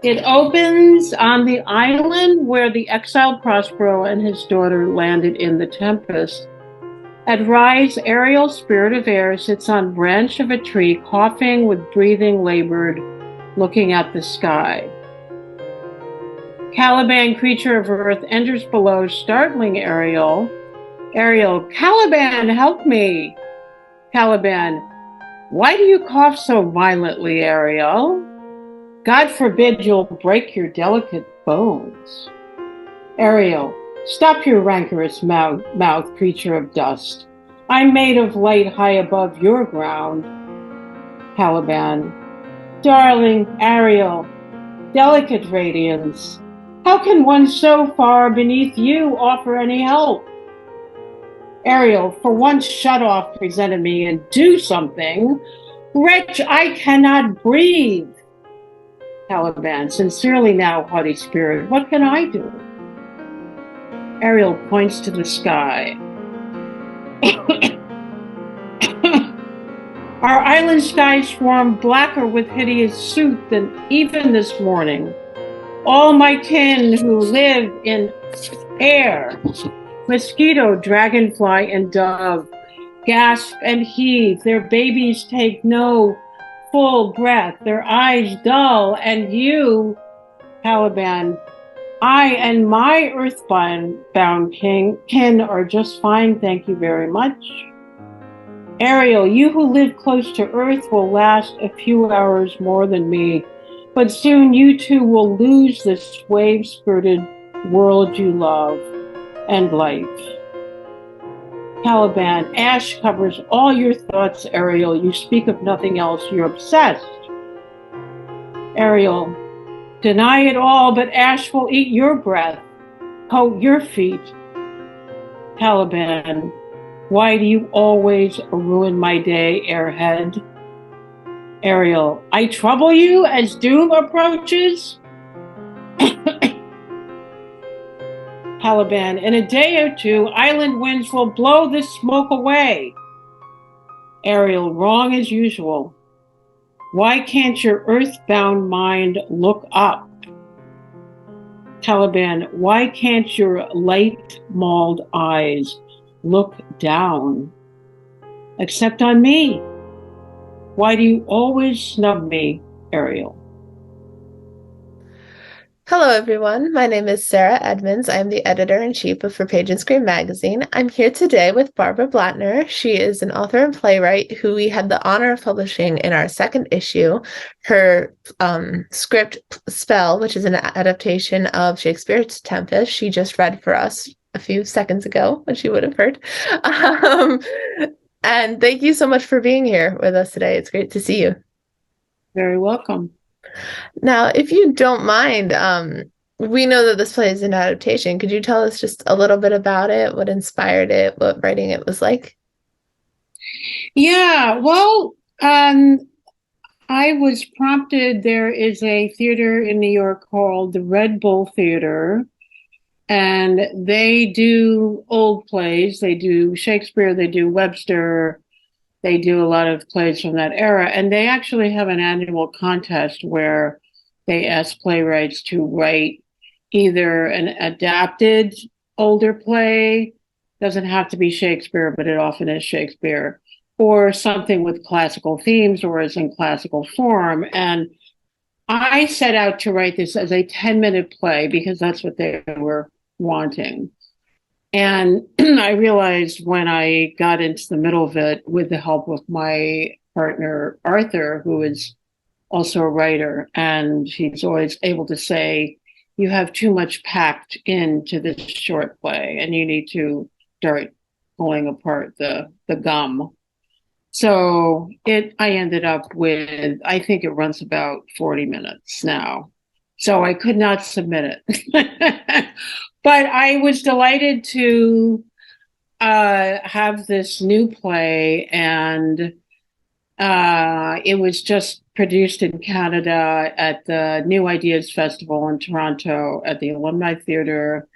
It opens on the island where the exiled Prospero and his daughter landed in the tempest. At rise, Ariel, spirit of air, sits on branch of a tree, coughing with breathing labored, looking at the sky. Caliban, creature of earth, enters below, startling Ariel. Ariel, Caliban, help me. Caliban, why do you cough so violently, Ariel? God forbid you'll break your delicate bones. Ariel, stop your rancorous mouth, creature of dust. I'm made of light high above your ground. Caliban, darling Ariel, delicate radiance, how can one so far beneath you offer any help? Ariel, for once shut off presented me and do something. Wretch, I cannot breathe. Caliban, sincerely now, haughty spirit, what can I do? Ariel points to the sky. Our island skies swarm blacker with hideous soot than even this morning. All my kin who live in air, mosquito, dragonfly, and dove, gasp and heave. Their babies take no full breath, their eyes dull, and you, Caliban, I and my earthbound kin are just fine, thank you very much. Ariel, you who live close to earth will last a few hours more than me, but soon you too will lose this wave-skirted world you love and life. Caliban, ash covers all your thoughts, Ariel. You speak of nothing else. You're obsessed. Ariel, deny it all, but ash will eat your breath, coat your feet. Caliban, why do you always ruin my day, airhead? Ariel, I trouble you as doom approaches? Caliban, in a day or two, island winds will blow this smoke away. Ariel, wrong as usual. Why can't your earthbound mind look up? Caliban, why can't your light-mauled eyes look down? Except on me. Why do you always snub me, Ariel? Hello, everyone. My name is Sarah Edmonds. I'm the editor-in-chief of For Page and Screen magazine. I'm here today with Barbara Blatner. She is an author and playwright who we had the honor of publishing in our second issue. Her script, Spell, which is an adaptation of Shakespeare's Tempest, she just read for us a few seconds ago, which you would have heard. Um, and thank you so much for being here with us today. It's great to see you. Very welcome. Now, if you don't mind, we know that this play is an adaptation. Could you tell us just a little bit about it, what inspired it, what writing it was like? Yeah, well, I was prompted. There is a theater in New York called the Red Bull Theater, and they do old plays. They do Shakespeare, they do Webster, they do a lot of plays from that era. And they actually have an annual contest where they ask playwrights to write either an adapted older play, doesn't have to be Shakespeare, but it often is Shakespeare, or something with classical themes or is in classical form. And I set out to write this as a 10-minute play because that's what they were wanting. And I realized when I got into the middle of it, with the help of my partner, Arthur, who is also a writer, and he's always able to say, you have too much packed into this short play and you need to start pulling apart the gum. So I ended up with, I think it runs about 40 minutes now. So I could not submit it. But I was delighted to have this new play, and it was just produced in Canada at the New Ideas Festival in Toronto at the Alumni Theatre.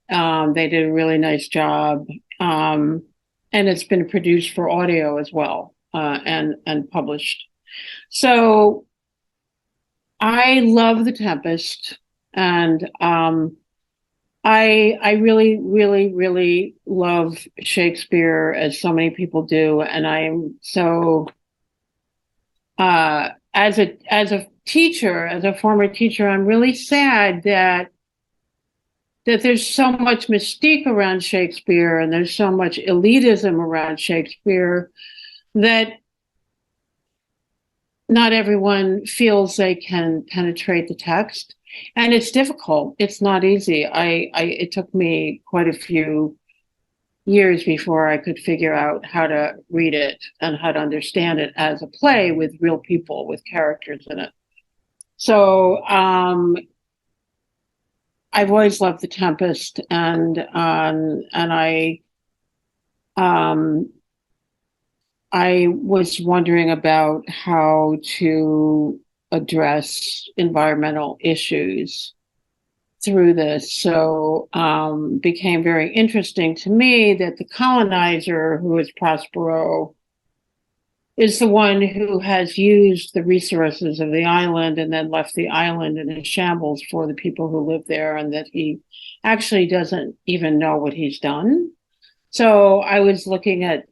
They did a really nice job. And it's been produced for audio as well, and published. So I love The Tempest, and I really, really, really love Shakespeare, as so many people do, and I'm so as a teacher, as a former teacher, I'm really sad that there's so much mystique around Shakespeare and there's so much elitism around Shakespeare that not everyone feels they can penetrate the text. And it's difficult. It's not easy. It took me quite a few years before I could figure out how to read it and how to understand it as a play with real people, with characters in it. So I've always loved The Tempest, and um, I was wondering about how to address environmental issues through this. So became very interesting to me that the colonizer, who is Prospero, is the one who has used the resources of the island and then left the island in a shambles for the people who live there, and that he actually doesn't even know what he's done. So I was looking at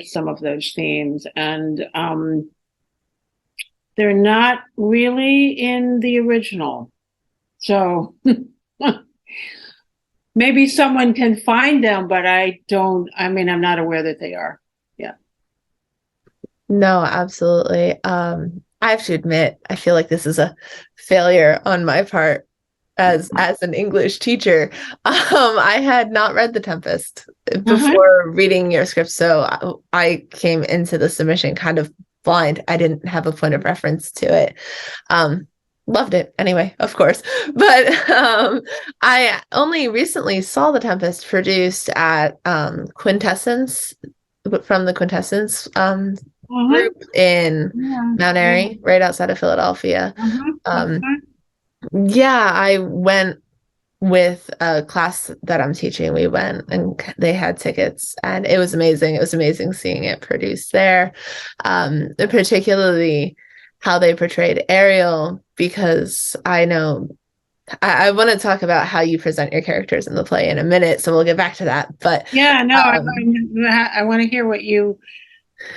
some of those themes, and they're not really in the original. So maybe someone can find them, but I don't. I mean, I'm not aware that they are. Yeah. No, absolutely. I have to admit, I feel like this is a failure on my part as an English teacher. I had not read The Tempest Uh-huh. before reading your script, so I came into the submission kind of blind. I didn't have a point of reference to it. Um, Loved it anyway, of course. But I only recently saw The Tempest produced at Quintessence from the Quintessence Uh-huh. group in Yeah. Mount Yeah. Airy, right outside of Philadelphia. Uh-huh. Um, Okay. yeah, I went with a class that I'm teaching. We went and they had tickets, and it was amazing. It was amazing seeing it produced there, and particularly how they portrayed Ariel, because I know I want to talk about how you present your characters in the play in a minute, so we'll get back to that. But Yeah. No. um, I want to hear what you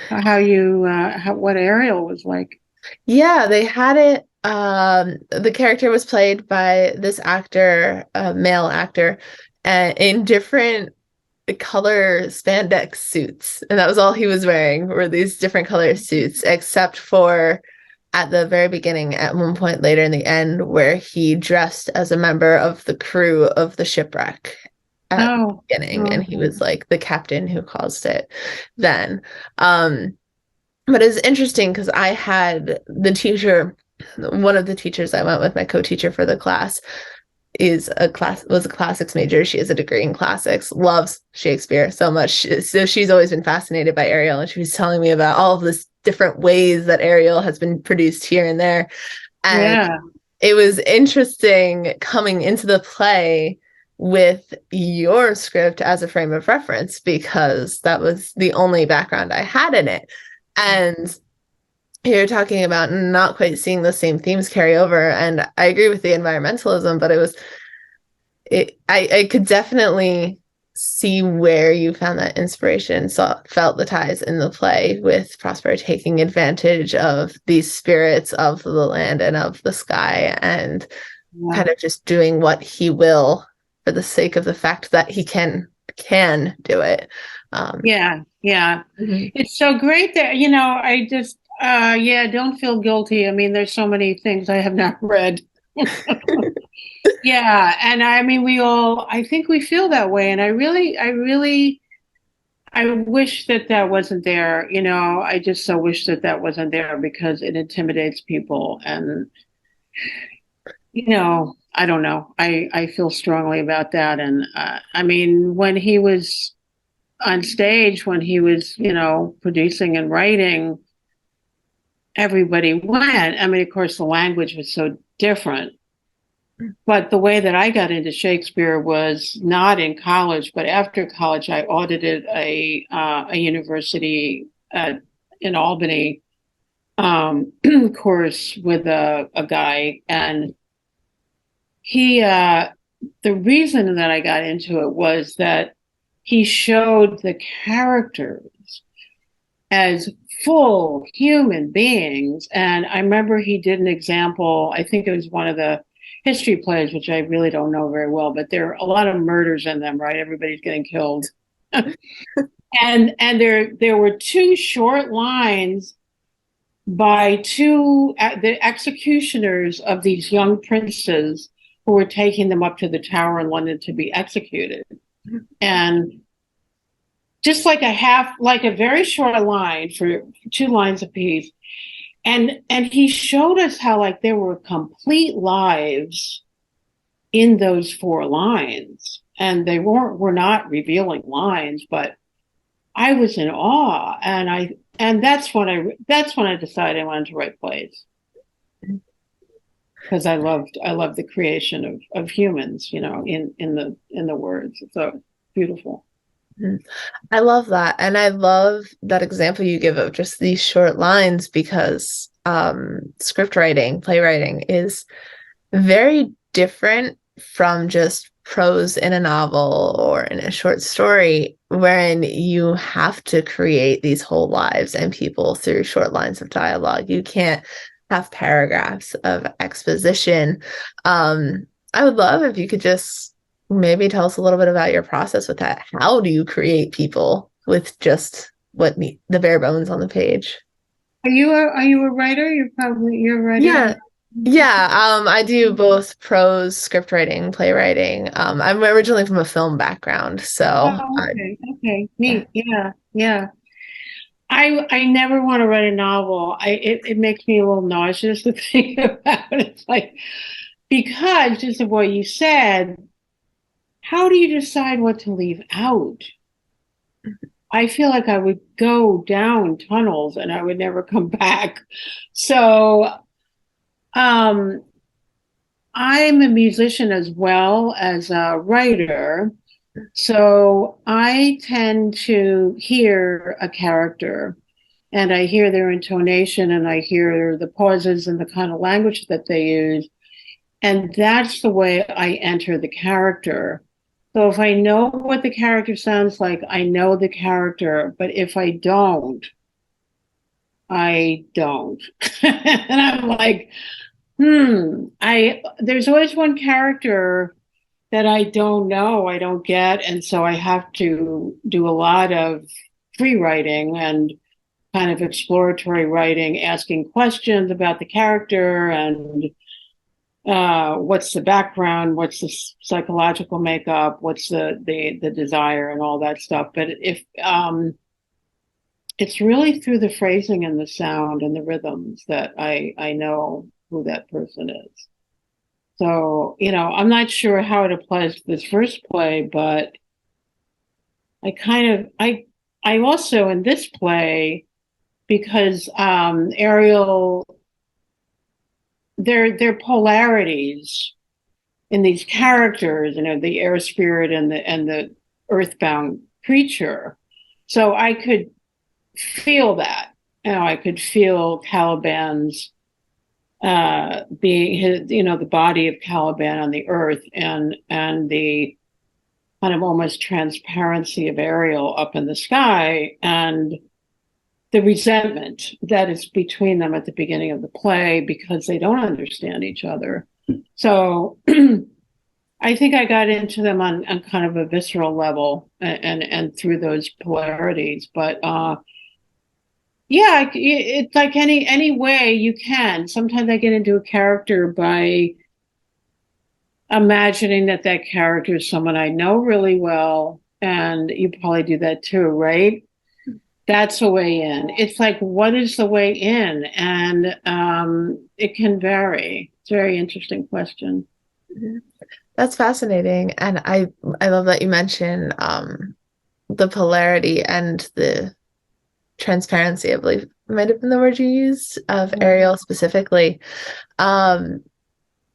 how you what Ariel was like. yeah, they had it. The character was played by this actor, a male actor, in different color spandex suits, and that was all he was wearing were these different color suits, except for at the very beginning, at one point later in the end, where he dressed as a member of the crew of the shipwreck at the Oh. beginning, and he Okay. was like the captain who caused it then. Um, but it's interesting because I had the teacher, one of the teachers I went with, my co-teacher for the class, was a classics major. She has a degree in classics, loves Shakespeare so much. So she's always been fascinated by Ariel, and she was telling me about all of this different ways that Ariel has been produced here and there. And Yeah. it was interesting coming into the play with your script as a frame of reference because that was the only background I had in it. And you're talking about not quite seeing the same themes carry over. And I agree with the environmentalism, but I could definitely see where you found that inspiration, felt the ties in the play with Prospero taking advantage of these spirits of the land and of the sky and Yeah. kind of just doing what he will for the sake of the fact that he can do it. Yeah. Yeah. Mhm. It's so great that, I just, yeah, don't feel guilty. I mean, there's so many things I have not read. Yeah. And I mean, I think we feel that way. And I wish that that wasn't there. I just so wish that that wasn't there because it intimidates people. And, I don't know. I feel strongly about that. And I mean, when he was on stage, when he was, producing and writing, everybody went. I mean, of course, the language was so different. But the way that I got into Shakespeare was not in college, but after college, I audited a university in Albany, course with a guy, and he the reason that I got into it was that he showed the characters as full human beings. And I remember he did an example, I think it was one of the history plays, which I really don't know very well, but there are a lot of murders in them, right? Everybody's getting killed. And there were two short lines by two the executioners of these young princes who were taking them up to the Tower in London to be executed. And just like a very short line for two lines apiece. And he showed us how like there were complete lives in those four lines. And they were not revealing lines, but I was in awe. And that's when I decided I wanted to write plays. Because I loved the creation of humans, in the words. So beautiful. Mhm. I love that. And I love that example you give of just these short lines because script writing, playwriting is very different from just prose in a novel or in a short story, wherein you have to create these whole lives and people through short lines of dialogue. You can't have paragraphs of exposition. I would love if you could just maybe tell us a little bit about your process with that. How do you create people with just the bare bones on the page? Are you a writer? You're a writer. Yeah. Yeah, I do both prose, script writing, playwriting. I'm originally from a film background, so Oh, okay, okay, yeah. neat. Yeah, yeah. I never want to write a novel. It makes me a little nauseous to think about it. It's like because just of what you said, how do you decide what to leave out? I feel like I would go down tunnels and I would never come back. So, um, I'm a musician as well as a writer. So I tend to hear a character and I hear their intonation and I hear the pauses and the kind of language that they use. And that's the way I enter the character. So if I know what the character sounds like, I know the character. But if I don't, I don't. And I'm like, there's always one character that I don't know, I don't get. And so I have to do a lot of free writing and kind of exploratory writing, asking questions about the character and what's the background, what's the psychological makeup, what's the desire and all that stuff. But if it's really through the phrasing and the sound and the rhythms that I know who that person is. So, I'm not sure how it applies to this first play, but I kind of I also in this play because Ariel their polarities in these characters, the air spirit and the earthbound creature. So I could feel that. I could feel Caliban's being his, the body of Caliban on the earth and the kind of almost transparency of Ariel up in the sky and the resentment that is between them at the beginning of the play because they don't understand each other. So I think I got into them on kind of a visceral level and through those polarities. But yeah, it's like any way you can. Sometimes I get into a character by imagining that that character is someone I know really well, and you probably do that too, right? That's a way in. It's like, what is the way in? And it can vary. It's a very interesting question. Mhm. That's fascinating. And I love that you mentioned the polarity and the transparency, I believe might have been the word you used of Ariel specifically. Um,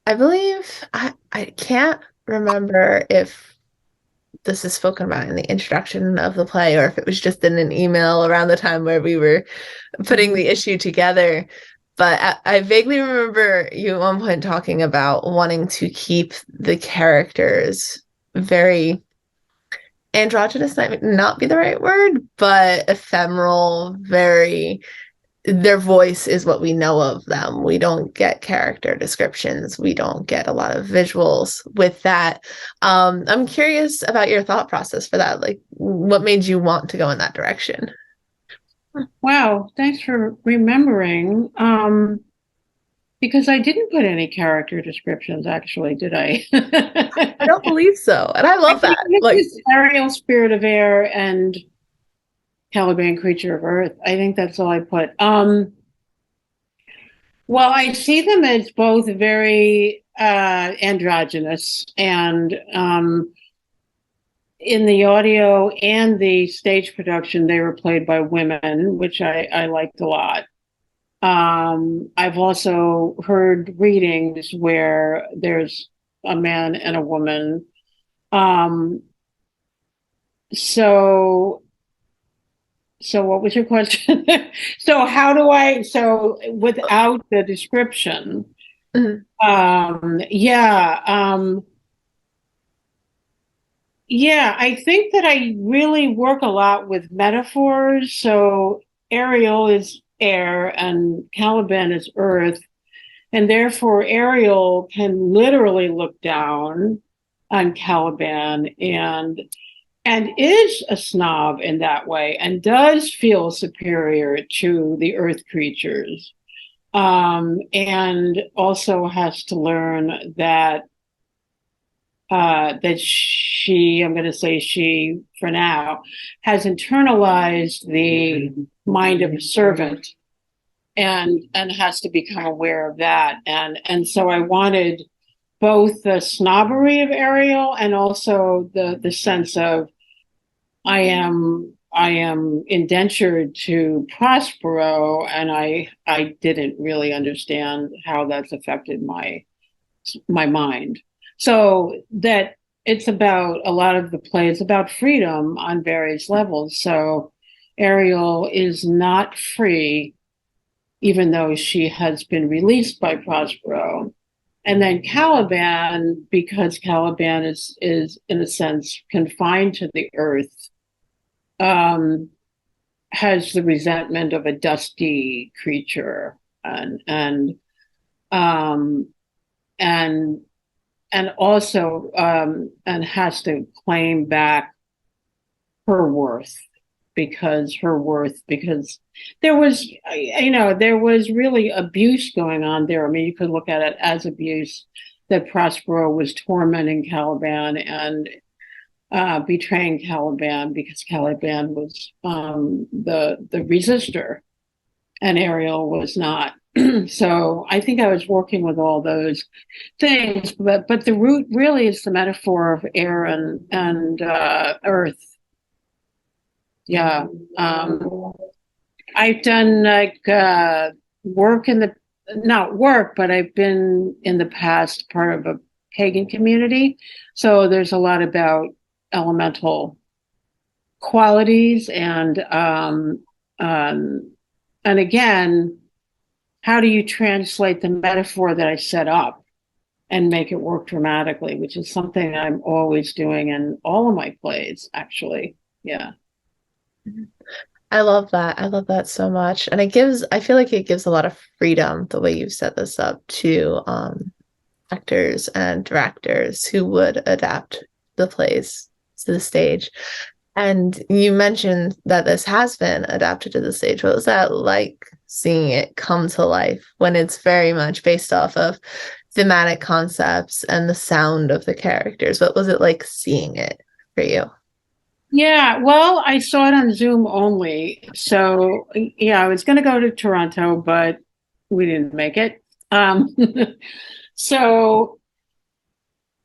I believe I can't remember if this is spoken about in the introduction of the play, or if it was just in an email around the time where we were putting the issue together. But I vaguely remember you at one point talking about wanting to keep the characters very androgynous, might not be the right word, but ephemeral, very their voice is what we know of them. We don't get character descriptions. We don't get a lot of visuals with that. I'm curious about your thought process for that. Like, what made you want to go in that direction? Wow, thanks for remembering. Because I didn't put any character descriptions, actually, did I? I don't believe so, and I I love think that. it Like, was Ariel, Spirit of Air, and Caliban, Creature of Earth. I think that's all I put. Well, I see them as both very androgynous, and in the audio and the stage production, they were played by women, which I liked a lot. I've also heard readings where there's a man and a woman. Um, so so what was your question? So how do I, so without the description, mhm, yeah, yeah, I think that I really work a lot with metaphors. So Ariel is air and Caliban is earth. And therefore, Ariel can literally look down on Caliban and is a snob in that way and does feel superior to the earth creatures. And also has to learn that that she, I'm going to say she for now, has internalized the mind of a servant and has to become aware of that. And so I wanted both the snobbery of Ariel and also the sense of I am indentured to Prospero, and I didn't really understand how that's affected my mind. So that it's about a lot of the play, it's about freedom on various levels. So Ariel is not free, even though she has been released by Prospero. And then Caliban, because Caliban is in a sense confined to the earth, um, has the resentment of a dusty creature um, and and also and has to claim back her worth because there was there was really abuse going on there. I mean, you could look at it as abuse, that Prospero was tormenting Caliban and betraying Caliban because Caliban was the resistor and Ariel was not. So I think I was working with all those things, but the root really is the metaphor of air and earth. Yeah. I've done like work in the not work, but I've been in the past part of a pagan community. So there's a lot about elemental qualities um, and again, how do you translate the metaphor that I set up and make it work dramatically, which is something I'm always doing in all of my plays, actually. Yeah. I love that. I love that so much. And I feel like it gives a lot of freedom the way you've set this up to actors and directors who would adapt the plays to the stage. And you mentioned that this has been adapted to the stage. What was that like seeing it come to life when it's very much based off of thematic concepts and the sound of the characters? What was it like seeing it for you? Yeah, well, I saw it on Zoom only. So, yeah, I was going to go to Toronto, but we didn't make it. So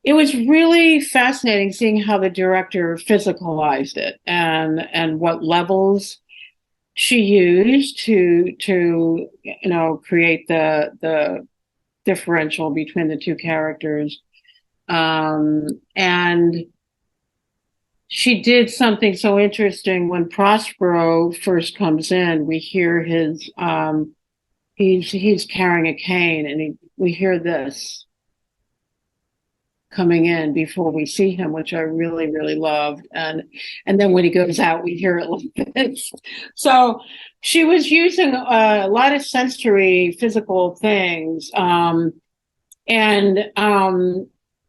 it was really fascinating seeing how the director physicalized it and what levels she used to create the differential between the two characters. And she did something so interesting. When Prospero first comes in, we hear his he's carrying a cane, and we hear this coming in before we see him, which I really, really loved. And then when he goes out, we hear it like this. So she was using a lot of sensory physical things. And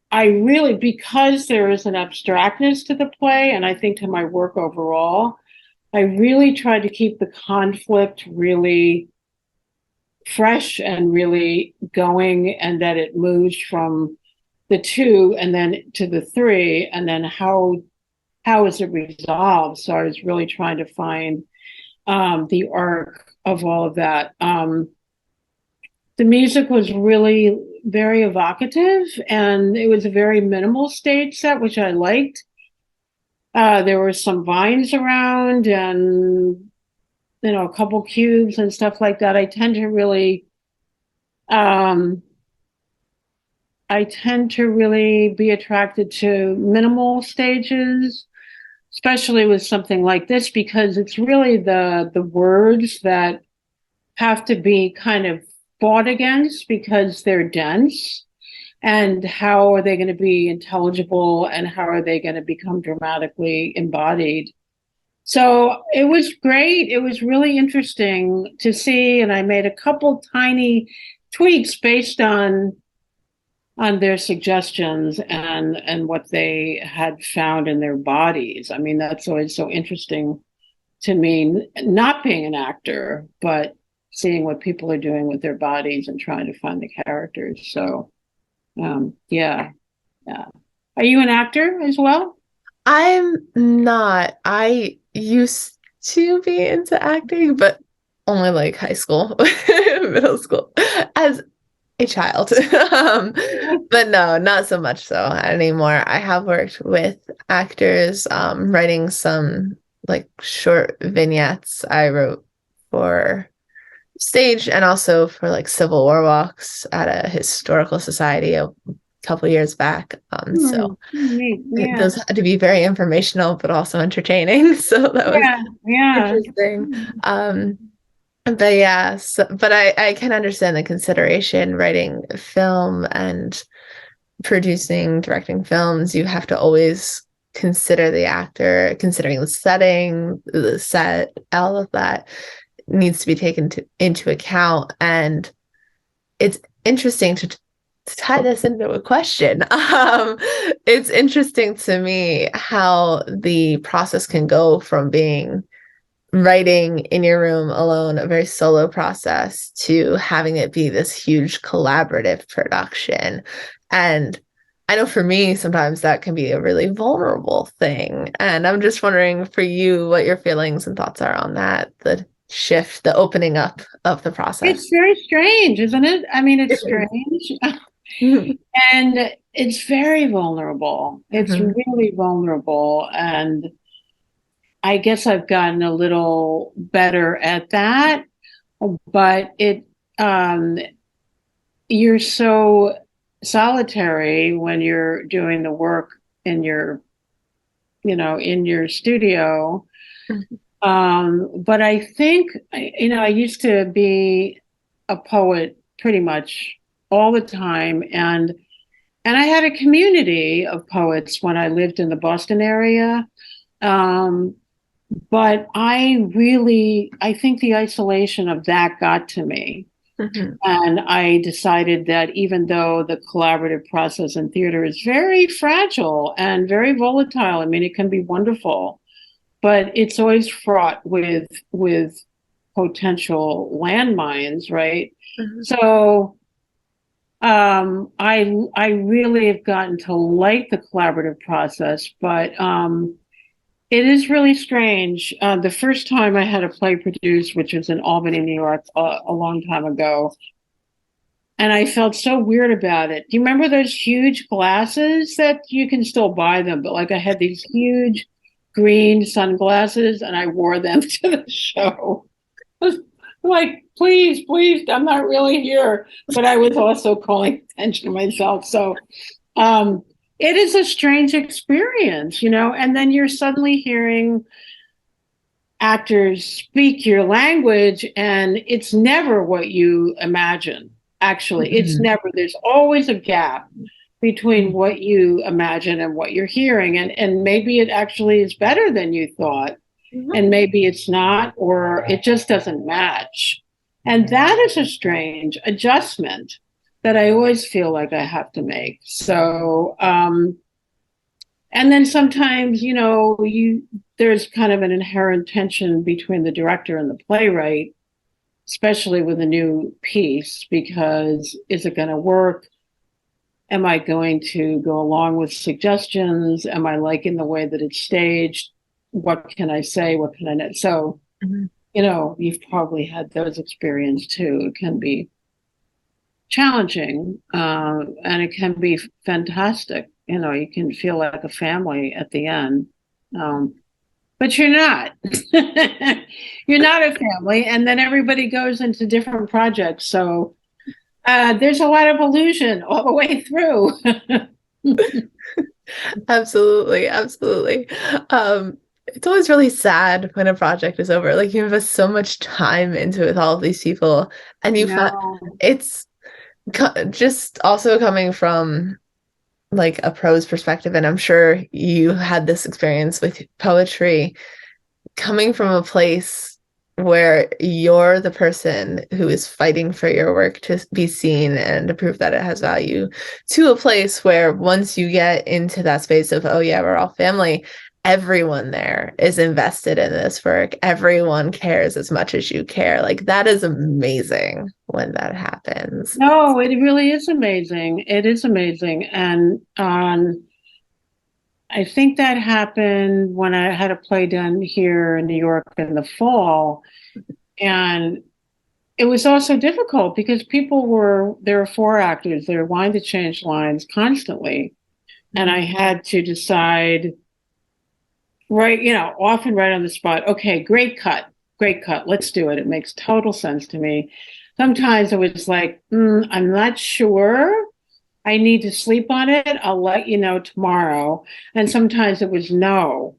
I really, because there is an abstractness to the play, and I think to my work overall, I really tried to keep the conflict really fresh and really going, and that it moves from the two and then to the three, and then how is it resolved. So I was really trying to find the arc of all of that. The music was really very evocative, and it was a very minimal stage set, which I liked. There were some vines around, and a couple cubes and stuff like that. Um, I tend to really be attracted to minimal stages, especially with something like this, because it's really the words that have to be kind of fought against because they're dense. And how are they going to be intelligible, and how are they going to become dramatically embodied? So it was great. It was really interesting to see, and I made a couple tiny tweaks based on their suggestions and what they had found in their bodies. I mean, that's always so interesting to me, not being an actor, but seeing what people are doing with their bodies and trying to find the characters. So, yeah, yeah. Are you an actor as well? I'm not. I used to be into acting, but only like high school, middle school, as a child. But no, not so much so anymore. I have worked with actors, writing some like short vignettes I wrote for stage and also for like Civil War walks at a historical society a couple years back. So Neat. Yeah, those had to be very informational, but also entertaining. So that was yeah, yeah. interesting. Um, but yeah, but I can understand the consideration writing film and producing, directing films. You have to always consider the actor, considering the setting, the set, all of that needs to be taken into account. And it's interesting to tie this into a question. It's interesting to me how the process can go from being writing in your room alone, a very solo process, to having it be this huge collaborative production. And I know for me, sometimes that can be a really vulnerable thing. And I'm just wondering for you what your feelings and thoughts are on that, the shift, the opening up of the process. It's very strange, isn't it? I mean, it's It is. strange. Mhm. And it's very vulnerable. It's Mhm. really vulnerable. And I guess I've gotten a little better at that, but um, you're so solitary when you're doing the work in in your studio. But I think, I used to be a poet pretty much all the time. And I had a community of poets when I lived in the Boston area. Um, but I think the isolation of that got to me. Mhm. And I decided that even though the collaborative process in theater is very fragile and very volatile, I mean, it can be wonderful, but it's always fraught with potential landmines, right? Mhm. So I really have gotten to like the collaborative process, but it is really strange. The first time I had a play produced, which was in Albany, New York, a long time ago, and I felt so weird about it. Do you remember those huge glasses that you can still buy them? But like I had these huge green sunglasses, and I wore them to the show. Like, please, please, I'm not really here. But I was also calling attention to myself. So, um, it is a strange experience, and then you're suddenly hearing actors speak your language, and it's never what you imagine. Actually, it's Mhm. never, there's always a gap between what you imagine and what you're hearing. And maybe it actually is better than you thought, and maybe it's not, or it just doesn't match. And that is a strange adjustment that I always feel like I have to make. So, and then sometimes, there's kind of an inherent tension between the director and the playwright, especially with a new piece, because is it going to work? Am I going to go along with suggestions? Am I liking the way that it's staged? What can I say? What can I not? So, Mhm. you've probably had those experiences too. It can be challenging, and it can be fantastic. You can feel like a family at the end. Um, but you're not. You're not a family, and then everybody goes into different projects. So there's a lot of illusion all the way through. Absolutely, absolutely. It's always really sad when a project is over. Like you invest so much time into it with all of these people, and you find No. it's just also coming from like a prose perspective, and I'm sure you had this experience with poetry coming from a place where you're the person who is fighting for your work to be seen and to prove that it has value, to a place where once you get into that space of, oh, yeah, we're all family, everyone there is invested in this work. Everyone cares as much as you care. Like that is amazing when that happens. No, it really is amazing. It is amazing. And I think that happened when I had a play done here in New York in the fall. And it was also difficult because there were four actors, they were wanting to change lines constantly. And I had to decide, right, often right on the spot, okay, great cut, let's do it. It makes total sense to me. Sometimes it was like, I'm not sure. I need to sleep on it. I'll let you know tomorrow. And sometimes it was no.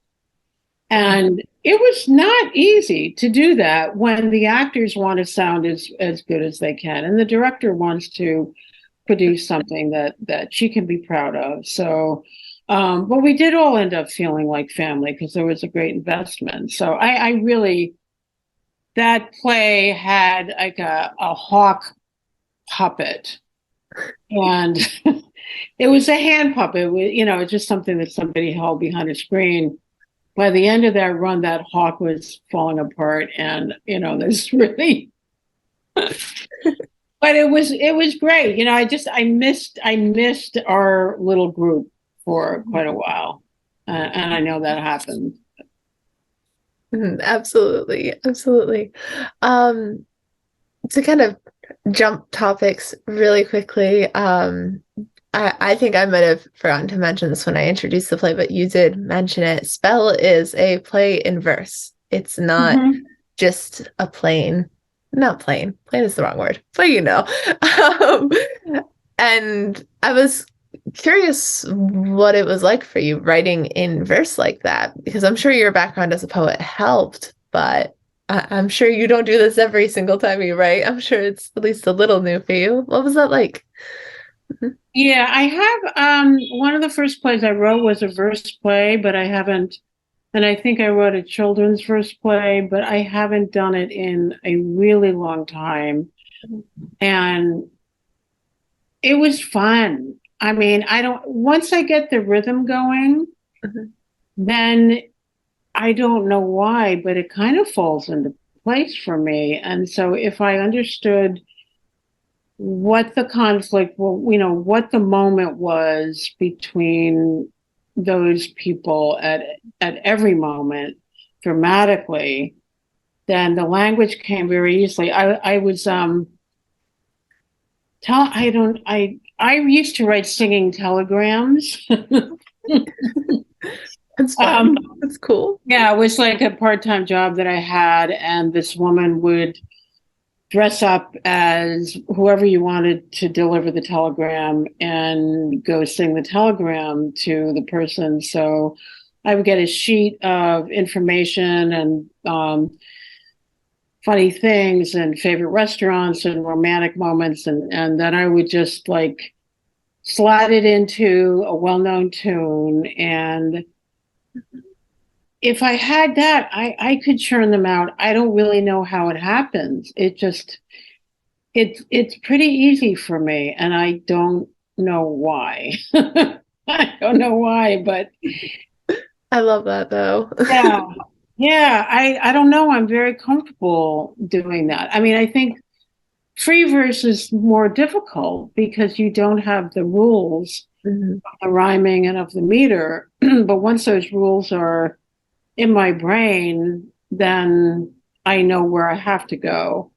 And it was not easy to do that when the actors want to sound as good as they can. And the director wants to produce something that she can be proud of. So, but we did all end up feeling like family because there was a great investment. So I really, that play had like a hawk puppet, and it was a hand puppet. It's just something that somebody held behind a screen. By the end of that run, that hawk was falling apart, and there's really, but it was great. I missed our little group for quite a while, and I know that happened. Mhm. Absolutely, absolutely. Um, to kind of jump topics really quickly, I think I might have forgotten to mention this when I introduced the play, but you did mention it. Spell is a play in verse. It's not Mm-hmm. just a not plain is the wrong word, but Um, and I was curious what it was like for you writing in verse like that, because I'm sure your background as a poet helped, but I'm sure you don't do this every single time you write. I'm sure it's at least a little new for you. What was that like? Yeah, I have. One of the first plays I wrote was a verse play, but I haven't. And I think I wrote a children's verse play, but I haven't done it in a really long time. And it was fun. I mean, I don't, once I get the rhythm going, Mhm. then I don't know why, but it kind of falls into place for me. And so if I understood what the conflict, well, what the moment was between those people at every moment dramatically, then the language came very easily. I was tell I don't I used to write singing telegrams. It's fun. um It's cool. yeah, it was like a part-time job that I had, and this woman would dress up as whoever you wanted to deliver the telegram and go sing the telegram to the person. So I would get a sheet of information and funny things and favorite restaurants and romantic moments, and then I would just like slide it into a well-known tune. And if I had that, I could churn them out. I don't really know how it happens. It's pretty easy for me, and I don't know why. I don't know why, but I love that though. yeah. Yeah, I don't know. I'm very comfortable doing that. I mean, I think free verse is more difficult because you don't have the rules Mhm. of the rhyming and of the meter. But once those rules are in my brain, then I know where I have to go,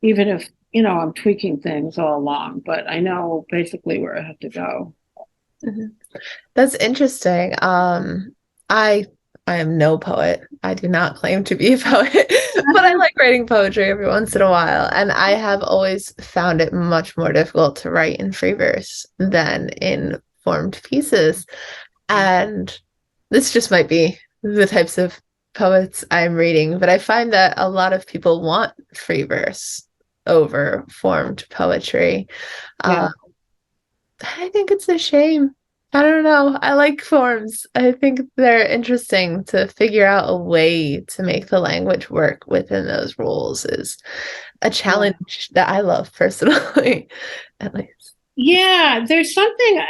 even if, I'm tweaking things all along, but I know basically where I have to go. Mhm. That's interesting. I I am no poet. I do not claim to be a poet, but I like writing poetry every once in a while, and I have always found it much more difficult to write in free verse than in formed pieces. And this just might be the types of poets I'm reading, but I find that a lot of people want free verse over formed poetry. Uh, Yeah. I think it's a shame. I don't know. I like forms. I think they're interesting to figure out a way to make the language work within those rules is a Yeah. challenge that I love personally, at least. Yeah, there's something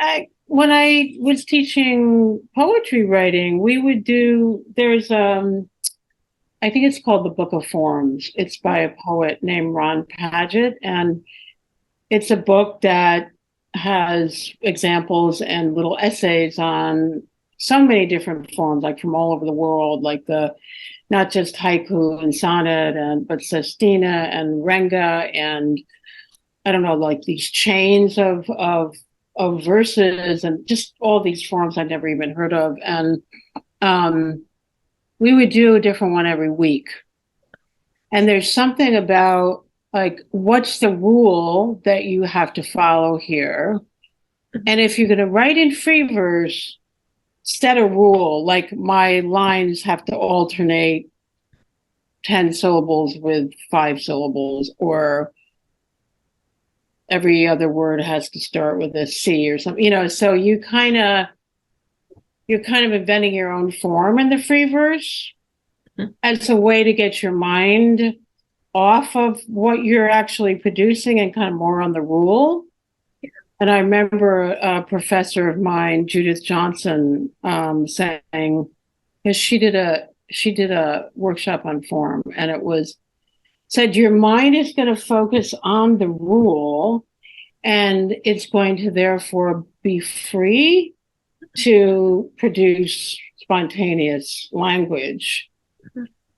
when I was teaching poetry writing, we would do there's I think it's called the Book of Forms. It's by a poet named Ron Paget, and it's a book that has examples and little essays on so many different forms, like from all over the world, like the not just haiku and sonnet and but sestina and renga and I don't know, like these chains of verses and just all these forms I'd never even heard of. And um, we would do a different one every week. And there's something about like what's the rule that you have to follow here? And if you're going to write in free verse, set a rule like my lines have to alternate 10 syllables with 5 syllables, or every other word has to start with a C or something, so you're kind of inventing your own form in the free verse as a way to get your mind off of what you're actually producing and kind of more on the rule. And I remember a professor of mine, Judith Johnson, saying, because she did a workshop on form, and it was said your mind is going to focus on the rule, and it's going to therefore be free to produce spontaneous language.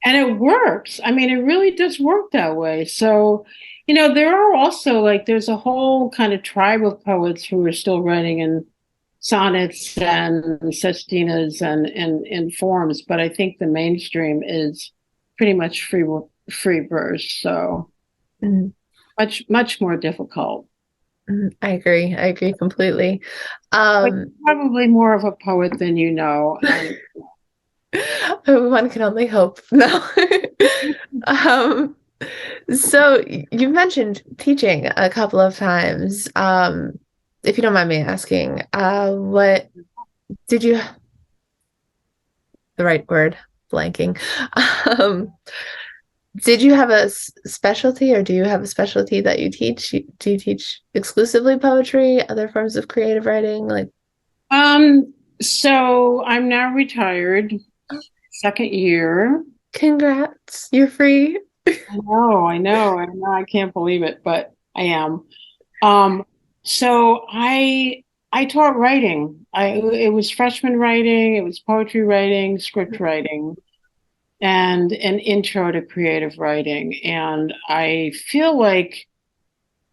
And it works. I mean, it really does work that way. So, there are also like there's a whole kind of tribe of poets who are still writing in sonnets and sestinas and forms, but I think the mainstream is pretty much free verse. So Mhm. much more difficult. Mhm. I agree. I agree completely. But Um, probably more of a poet than you know. And one can only hope. No. Um, so you mentioned teaching a couple of times. If you don't mind me asking, what did you, the right word, blanking. Um, did you have a specialty or do you have a specialty that you teach? Do you teach exclusively poetry, other forms of creative writing? Like, um, so I'm now retired, second year. congrats, you're free. I know, I can't believe it, but I am. Um, so I taught writing. It was freshman writing, it was poetry writing, script writing, and an intro to creative writing. And I feel like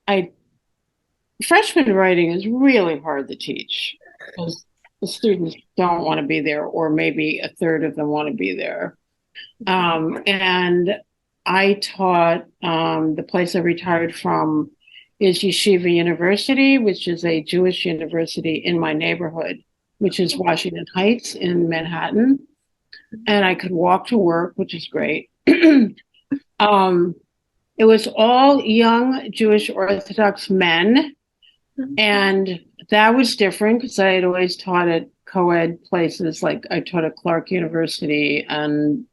I freshman writing is really hard to teach because the students don't want to be there, or maybe a third of them want to be there. And I taught the place I retired from is Yeshiva University, which is a Jewish university in my neighborhood, which is Washington Heights in Manhattan. And I could walk to work, which is great. um, it was all young Jewish Orthodox men. And that was different because I had always taught at co-ed places. Like I taught at Clark University and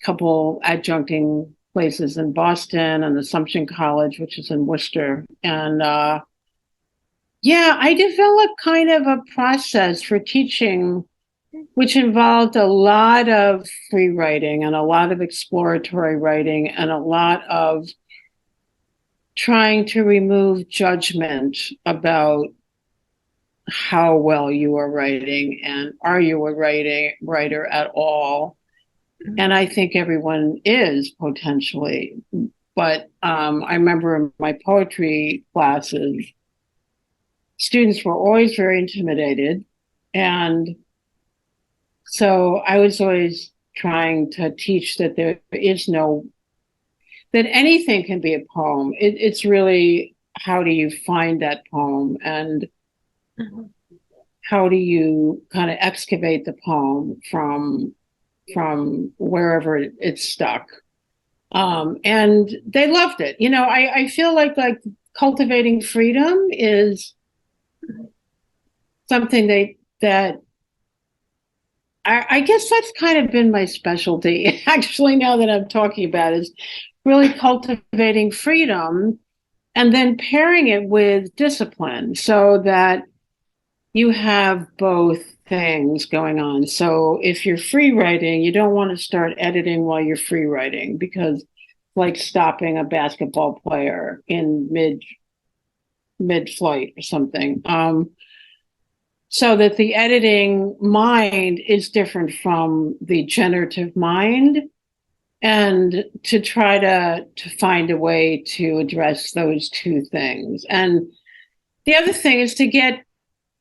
couple adjuncting places in Boston and Assumption College, which is in Worcester. And yeah, I developed kind of a process for teaching, which involved a lot of free writing and a lot of exploratory writing and a lot of trying to remove judgment about how well you are writing and are you a writer at all. And I think everyone is potentially. But I remember in my poetry classes, students were always very intimidated. And so I was always trying to teach that there is no, that anything can be a poem. It's really how do you find that poem and how do you kind of excavate the poem from wherever it's stuck. And they loved it. You know, I feel like cultivating freedom is something that I guess that's kind of been my specialty. Actually, now that I'm talking about it, is really cultivating freedom and then pairing it with discipline so that you have both things going on. So if you're free writing, you don't want to start editing while you're free writing because it's like stopping a basketball player in mid flight or something. So that the editing mind is different from the generative mind, and to try to find a way to address those two things. And the other thing is to get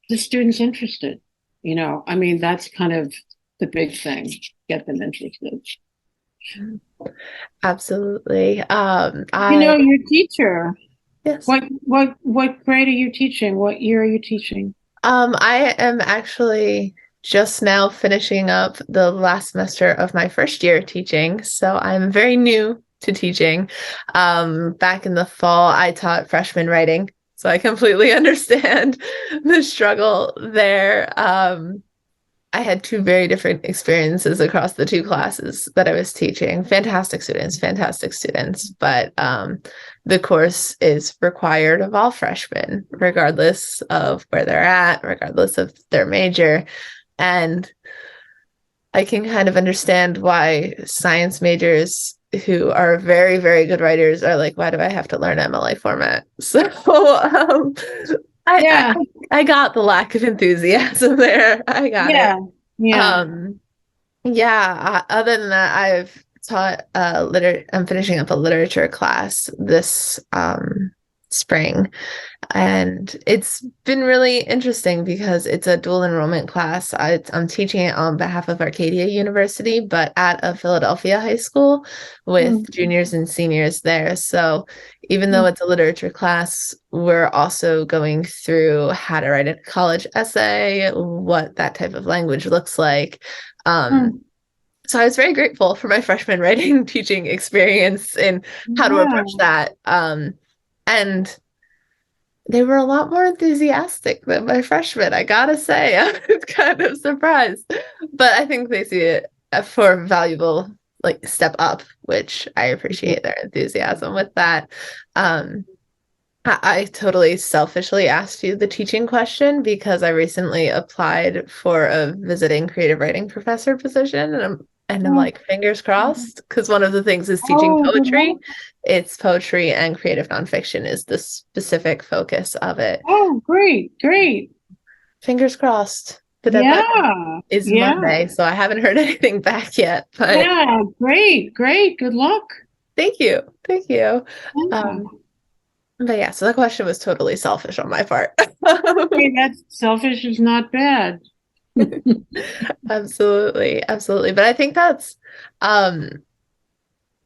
the students interested. You know, I mean, that's kind of the big thing, get them interested. Absolutely. You know, your teacher, Yes. what grade are you teaching? What year are you teaching? I am actually just now finishing up the last semester of my first year teaching, so I'm very new to teaching. Back in the fall, I taught freshman writing, so I completely understand the struggle there. I had two very different experiences across the two classes that I was teaching. Fantastic students, but the course is required of all freshmen, regardless of where they're at, regardless of their major. And I can kind of understand why science majors who are very, very good writers are like, why do I have to learn MLA format? So I, Yeah, I got the lack of enthusiasm there. I got it. yeah, yeah. Um, yeah, other than that, I've taught I'm finishing up a literature class this spring, and it's been really interesting because it's a dual enrollment class. I'm teaching it on behalf of Arcadia University, but at a Philadelphia high school with juniors and seniors there. So even though it's a literature class, we're also going through how to write a college essay, what that type of language looks like. So I was very grateful for my freshman writing teaching experience and how to Yeah, approach that. And they were a lot more enthusiastic than my freshmen, I gotta say. I was kind of surprised. But I think they see it for a valuable like step up, which I appreciate their enthusiasm with that. Um, I totally selfishly asked you the teaching question because I recently applied for a visiting creative writing professor position, and I'm like, fingers crossed, because one of the things is teaching oh, good poetry. luck. It's poetry and creative nonfiction is the specific focus of it. Oh, great, great. Fingers crossed. The deadline Yeah, is yeah, Monday, so I haven't heard anything back yet, but yeah, great, great. Good luck. thank you. Thank you. Yeah. Um, but yeah, so the question was totally selfish on my part. Hey, that's selfish is not bad. Absolutely, absolutely. But I think that's um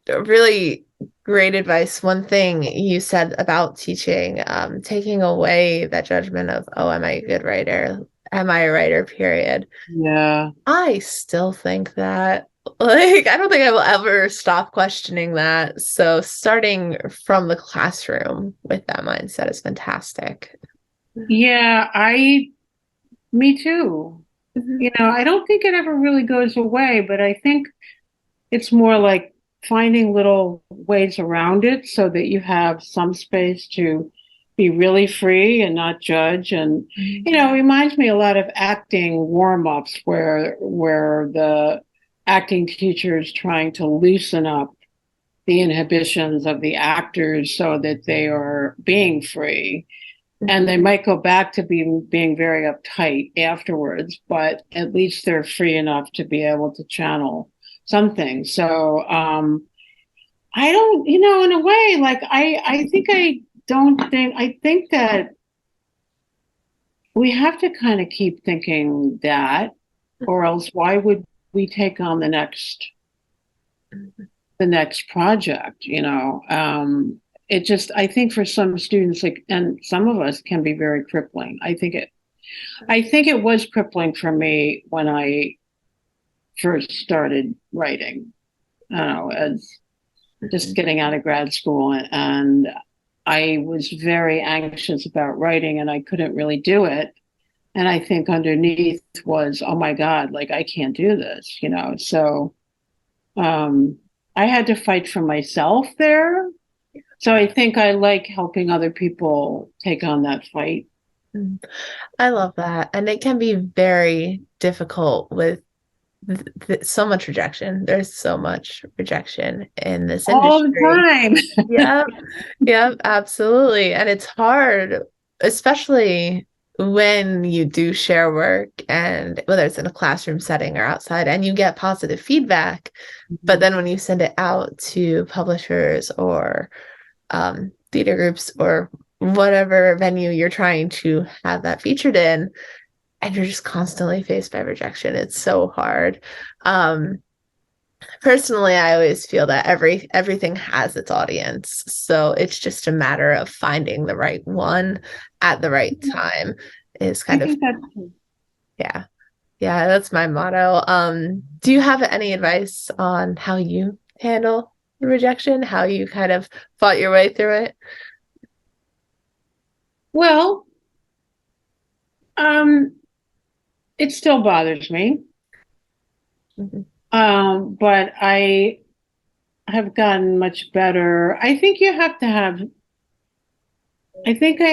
really great advice. One thing you said about teaching, taking away that judgment of, oh, am I a good writer? Am I a writer, period? Yeah. I still think that. Like, I don't think I will ever stop questioning that. So, starting from the classroom with that mindset is fantastic. Yeah, me too. Mhm. You know, I don't think it ever really goes away, but I think it's more like finding little ways around it so that you have some space to be really free and not judge. And, you know, it reminds me a lot of acting warm-ups where the acting teacher is trying to loosen up the inhibitions of the actors so that they are being free. And Mhm. they might go back to being very uptight afterwards, but at least they're free enough to be able to channel something. So I don't, you know, in a way, like I think that we have to kind of keep thinking that, or else why would we take on the next project, you know? It just, I think for some students, like, and some of us can be very crippling. I think it was crippling for me when I first started writing, I don't know, as just Mhm. getting out of grad school. And I was very anxious about writing and I couldn't really do it. And I think underneath was, oh my God, like I can't do this, you know? So um, I had to fight for myself there. So I think I like helping other people take on that fight. Mhm. I love that. And it can be very difficult with so much rejection. There's so much rejection in this All the industry. time. Yep. Yep, absolutely. And it's hard, especially when you do share work and whether it's in a classroom setting or outside and you get positive feedback. But then when you send it out to publishers or theater groups or whatever venue you're trying to have that featured in, and you're just constantly faced by rejection, it's so hard. Um, Personally, I always feel that everything has its audience. So it's just a matter of finding the right one at the right time is I kind of, think that's true. yeah. Yeah, that's my motto. Do you have any advice on how you handle the rejection, how you kind of fought your way through it? Well, um, it still bothers me. Mhm. But I have gotten much better. I think I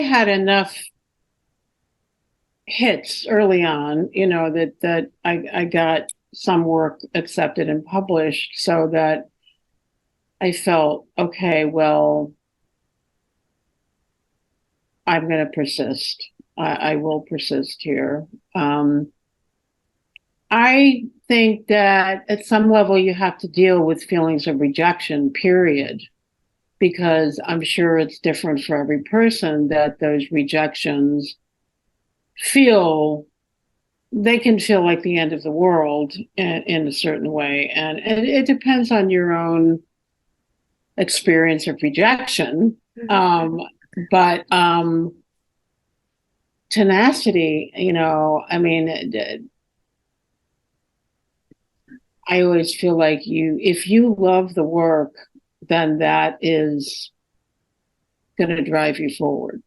had enough hits early on, you know, that I got some work accepted and published so that I felt, okay, well, I'm going to persist. I will persist here. Um, I think that at some level you have to deal with feelings of rejection, period, because I'm sure it's different for every person that those rejections feel they can feel like the end of the world in a certain way. And it depends on your own experience of rejection. Mhm. Um, but tenacity, you know, I mean, I always feel like if you love the work, then that is going to drive you forward.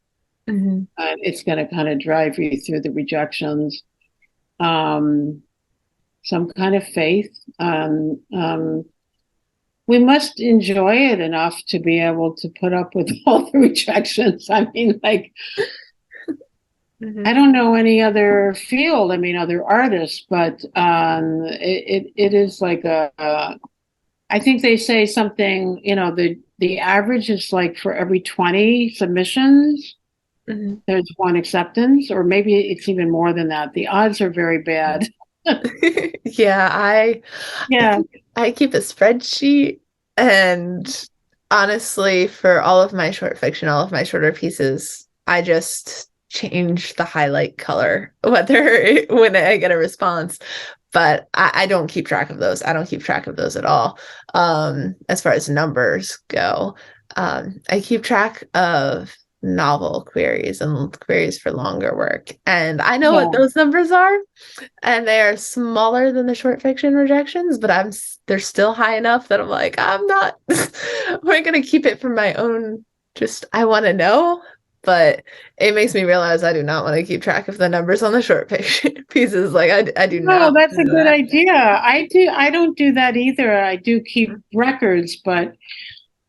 Mhm. It's going to kind of drive you through the rejections. Um, some kind of faith. We must enjoy it enough to be able to put up with all the rejections. I mean, like, I Mhm. don't know any other field. I mean, other artists, but it is like I think they say something. You know, the average is like for every 20 submissions, Mhm. there's one acceptance, or maybe it's even more than that. The odds are very bad. Yeah, Yeah. I keep a spreadsheet, and honestly, for all of my short fiction, all of my shorter pieces, I just change the highlight color whether when I get a response. but I don't keep track of those. I don't keep track of those at all. As far as numbers go, I keep track of novel queries and queries for longer work. And I know what Yeah. those numbers are, and they are smaller than the short fiction rejections, but they're still high enough that I'm like, I'm not we're gonna keep it for my own, just I want to know. But it makes me realize I do not want to keep track of the numbers on the short fiction pieces. Like I do Oh, not that's a do good that. idea. I don't do that either. I do keep records, but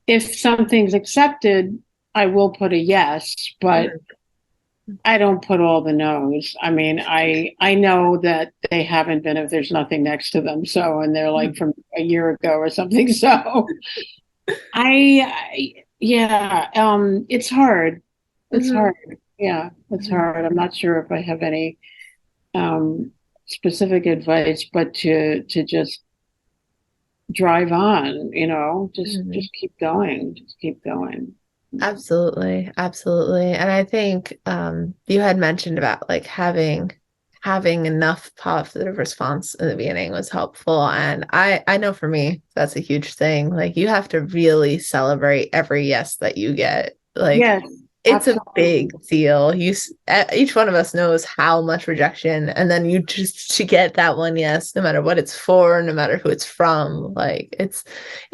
if something's accepted, I will put a yes, but Mhm. I don't put all the no's. I mean, I know that they haven't been if there's nothing next to them. So, and they're like from a year ago or something. So, yeah, it's hard. It's Mhm. hard. Yeah, it's Mhm. hard. I'm not sure if I have any um specific advice, but to just drive on, Mhm. just keep going, just keep going. Absolutely, absolutely. And I think you had mentioned about like having enough positive response in the beginning was helpful. And I know for me, that's a huge thing. Like you have to really celebrate every yes that you get. Like Yes, it's a big absolutely. deal. Each one of us knows how much rejection, and then you just to get that one yes, no matter what it's for, no matter who it's from, like it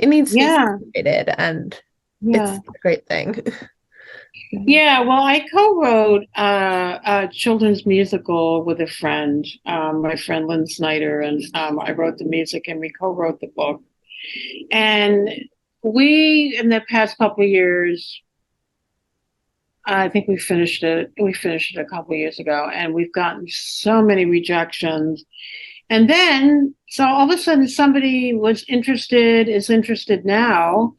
needs to be Yeah, celebrated, and it's yeah. a great thing. Mhm. Yeah, well, I co-wrote a children's musical with a friend, my friend Lynn Snyder, and I wrote the music and we co-wrote the book. And we, in the past couple of years, I think we finished it. We finished it a couple of years ago, and we've gotten so many rejections. And then, so all of a sudden, somebody is interested now,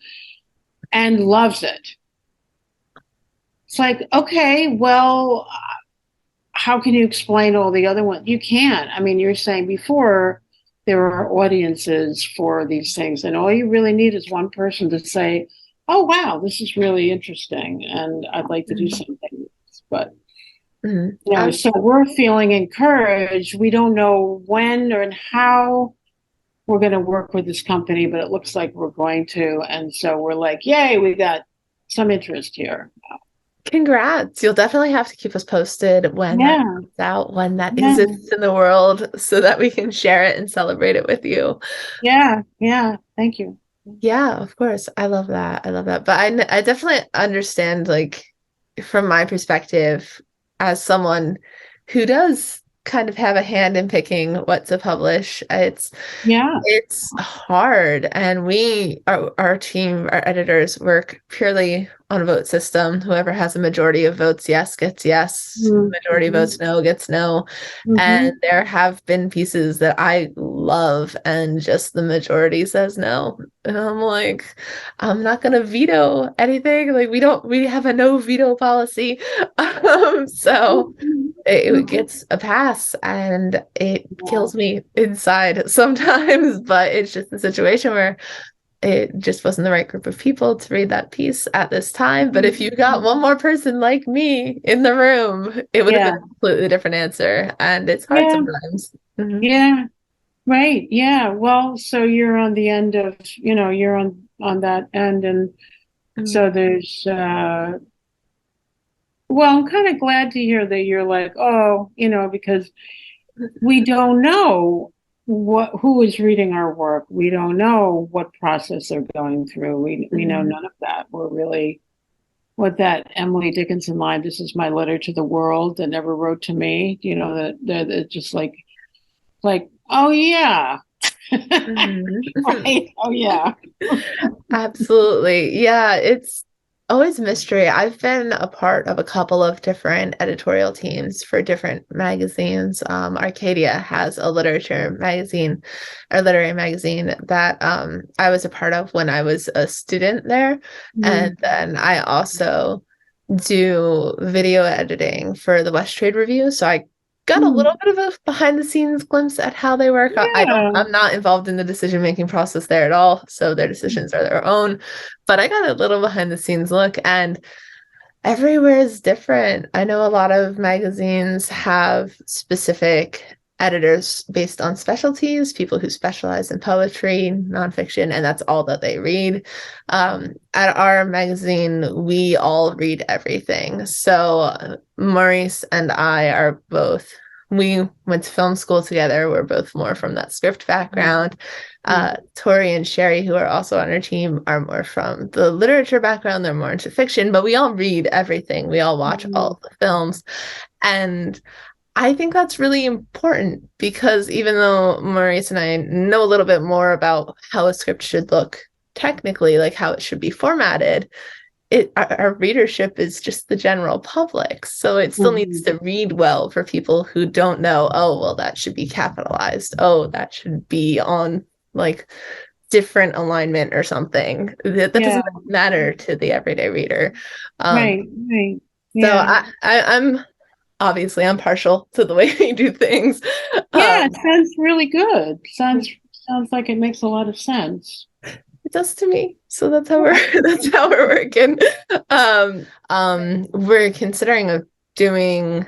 and loves it. It's like, okay, well, how can you explain all the other ones? You can't. I mean, you're saying before there are audiences for these things, and all you really need is one person to say, "Oh, wow, this is really interesting, and I'd like to do Mhm. something with this." But Mhm. so we're feeling encouraged. We don't know when or how we're going to work with this company, but it looks like we're going to, and so we're like, "Yay, we got some interest here." Congrats. You'll definitely have to keep us posted when that Yeah, comes out, when that yeah. exists in the world, so that we can share it and celebrate it with you. Yeah, yeah. Thank you. Yeah, of course. I love that. I love that. But I definitely understand, like, from my perspective, as someone who does kind of have a hand in picking what to publish, Yeah. it's hard, and our team, our editors work purely on a vote system. Whoever has a majority of votes yes gets yes, majority Mm-hmm. votes no gets no. And Mm-hmm. there have been pieces that I love and just the majority says no. And I'm like, I'm not gonna veto anything. Like we have a no veto policy. So it gets a pass and it Yeah. kills me inside sometimes, but it's just a situation where it just wasn't the right group of people to read that piece at this time. But if you got one more person like me in the room, it would have been Yeah. a completely different answer. And it's hard Yeah. sometimes. Mhm. Yeah. Right. Yeah. Well, so you're on the end of, you're on that end, and Mhm. so there's well, I'm kind of glad to hear that you're like, oh, because we don't know who is reading our work. We don't know what process they're going through. We know Mhm. none of that. We're really what that Emily Dickinson line, "This is my letter to the world that never wrote to me." That they're just like, oh yeah, Mhm. right, oh yeah, Absolutely. Yeah, it's always a mystery. I've been a part of a couple of different editorial teams for different magazines. Arcadia has a literature magazine, or literary magazine that I was a part of when I was a student there. And mm, then I also do video editing for the West Trade Review. So I got a little mm, bit of a behind the scenes glimpse at how they work. yeah, I'm not involved in the decision making process there at all. So their decisions are their own. But I got a little behind the scenes look, and everywhere is different. I know a lot of magazines have specific editors based on specialties, people who specialize in poetry, nonfiction, and that's all that they read. At our magazine, we all read everything. So Maurice and I are both, we went to film school together. We're both more from that script background. Tori and Sherry, who are also on our team, are more from the literature background. They're more into fiction, but we all read everything. We all watch all the films. And I think that's really important because even though Maurice and I know a little bit more about how a script should look technically, like how it should be formatted, our readership is just the general public. So it still needs to read well for people who don't know, oh, well, that should be capitalized. Oh, that should be on like different alignment or something. That Yeah. doesn't matter to the everyday reader. Right. Right. So Yeah. I'm obviously I'm partial to the way we do things. Yeah. It sounds really good. Sounds like it makes a lot of sense. It does to me. So that's how we're that's how we're working. We're considering of doing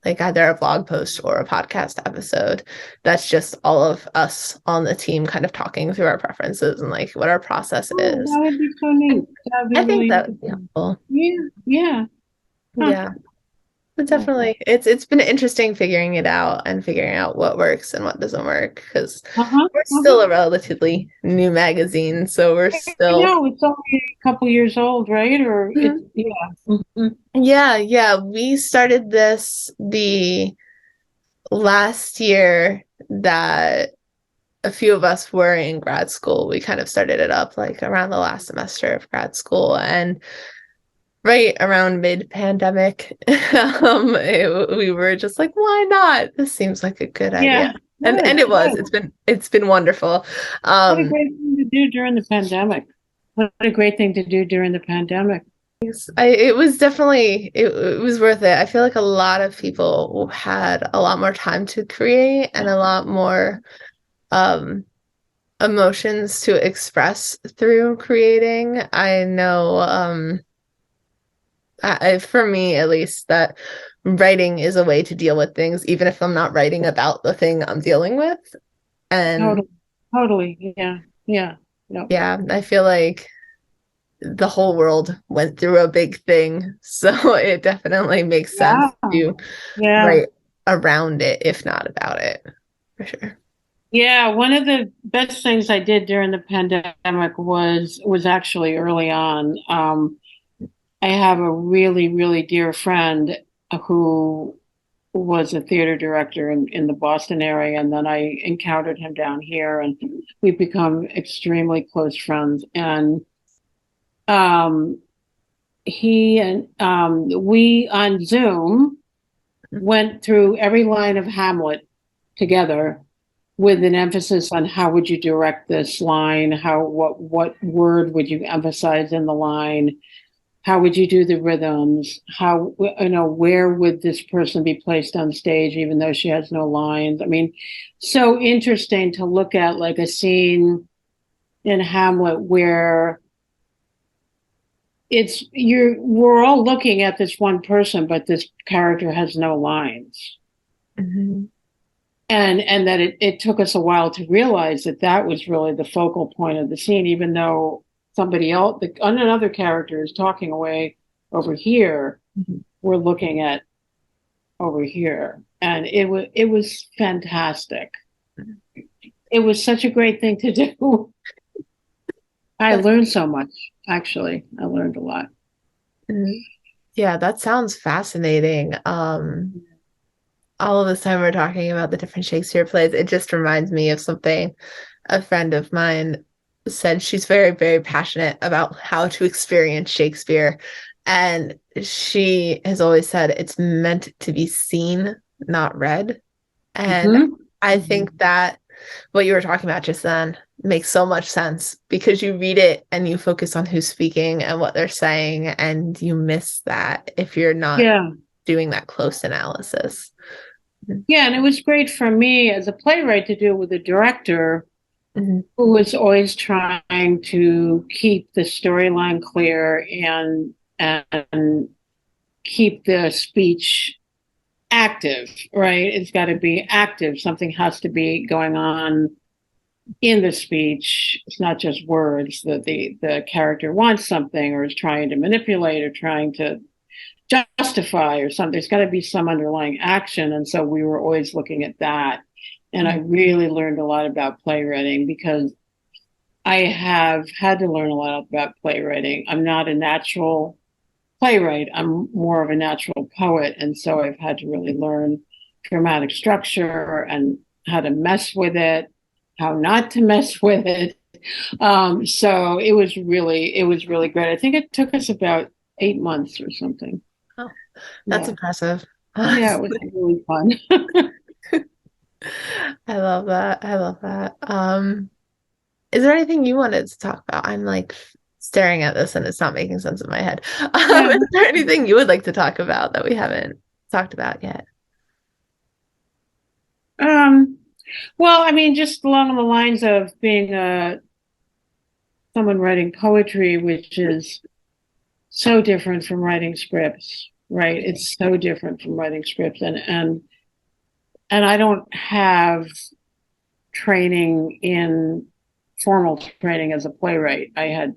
like either a blog post or a podcast episode. That's just all of us on the team kind of talking through our preferences and like what our process Oh, is. that would be so neat. That would be I think really that would be interesting. helpful. Yeah. Yeah. Huh. Yeah. But Yeah. definitely it's been interesting figuring it out and figuring out what works and what doesn't work because Uh-huh. we're Uh-huh. still a relatively new magazine, so we're I still know it's only a couple years old, right? Or it's Mhm. yeah. Yeah, we started this the last year that a few of us were in grad school. We kind of started it up like around the last semester of grad school and right around mid-pandemic, we were just like, why not? This seems like a good idea. Yeah. And Good. it was. Good. It's been wonderful. What a Um, great thing to do during the pandemic. What a great thing to do during the pandemic. it was definitely it was worth it. I feel like a lot of people had a lot more time to create and a lot more um emotions to express through creating. I know for me at least that writing is a way to deal with things even if I'm not writing about the thing I'm dealing with. And Totally. Totally. Yeah. Yeah. Yep. yeah, I feel like the whole world went through a big thing, so it definitely makes sense Yeah. to Yeah. write around it, if not about it, for sure. Yeah. One of the best things I did during the pandemic was actually early on. I have a really, really dear friend who was a theater director in the Boston area, and then I encountered him down here, and we've become extremely close friends. And um, he and we on Zoom went through every line of Hamlet together with an emphasis on how would you direct this line, how what word would you emphasize in the line, how would you do the rhythms, how where would this person be placed on stage even though she has no lines. I mean, so interesting to look at like a scene in Hamlet where we're all looking at this one person but this character has no lines. Mm-hmm. And that it took us a while to realize that that was really the focal point of the scene, even though somebody else, another character is talking away over here, Mm-hmm. we're looking at over here. And it was fantastic. It was such a great thing to do. I That's, learned so much, actually. I learned a lot. mhm. Yeah, that sounds fascinating. All of this time we're talking about the different Shakespeare plays, it just reminds me of something a friend of mine said. She's very, very passionate about how to experience Shakespeare. And she has always said it's meant to be seen, not read. And Mm-hmm. I think that what you were talking about just then makes so much sense because you read it and you focus on who's speaking and what they're saying, and you miss that if you're not Yeah. doing that close analysis. Yeah. And it was great for me as a playwright to do it with a director Mm-hmm. who was always trying to keep the storyline clear and keep the speech active, right? It's got to be active. Something has to be going on in the speech. It's not just words that the character wants something or is trying to manipulate or trying to justify or something. There's got to be some underlying action. And so we were always looking at that. And I really learned a lot about playwriting because I have had to learn a lot about playwriting. I'm not a natural playwright. I'm more of a natural poet. And so I've had to really learn dramatic structure and how to mess with it, how not to mess with it. So it was really great. I think it took us about 8 months or something. Oh, that's Yeah. impressive. Yeah, it was really fun. I love that. I love that. Is there anything you wanted to talk about? I'm like staring at this and it's not making sense in my head. Yeah. Is there anything you would like to talk about that we haven't talked about yet? Um, well, I mean, just along the lines of being someone writing poetry, which is so different from writing scripts, right? It's so different from writing scripts, and I don't have training in formal training as a playwright. I had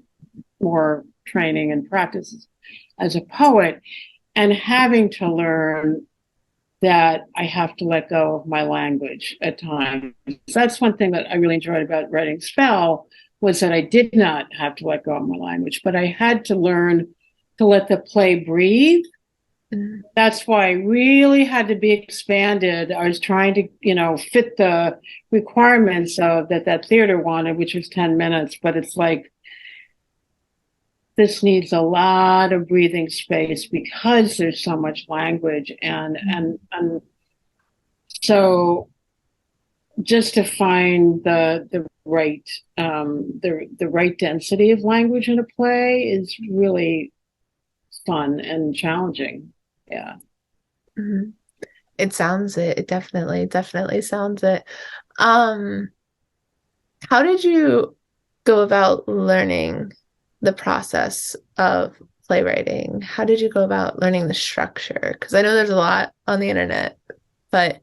more training and practice as a poet, and having to learn that I have to let go of my language at times. That's one thing that I really enjoyed about writing Spell was that I did not have to let go of my language, but I had to learn to let the play breathe. Mhm. That's why I really had to be expanded. I was trying to, fit the requirements of that theater wanted, which was 10 minutes, but it's like this needs a lot of breathing space because there's so much language and so just to find the right density of language in a play is really fun and challenging. Yeah. Mhm. It sounds it. It definitely sounds it. Um, how did you go about learning the process of playwriting? How did you go about learning the structure? Because I know there's a lot on the internet, but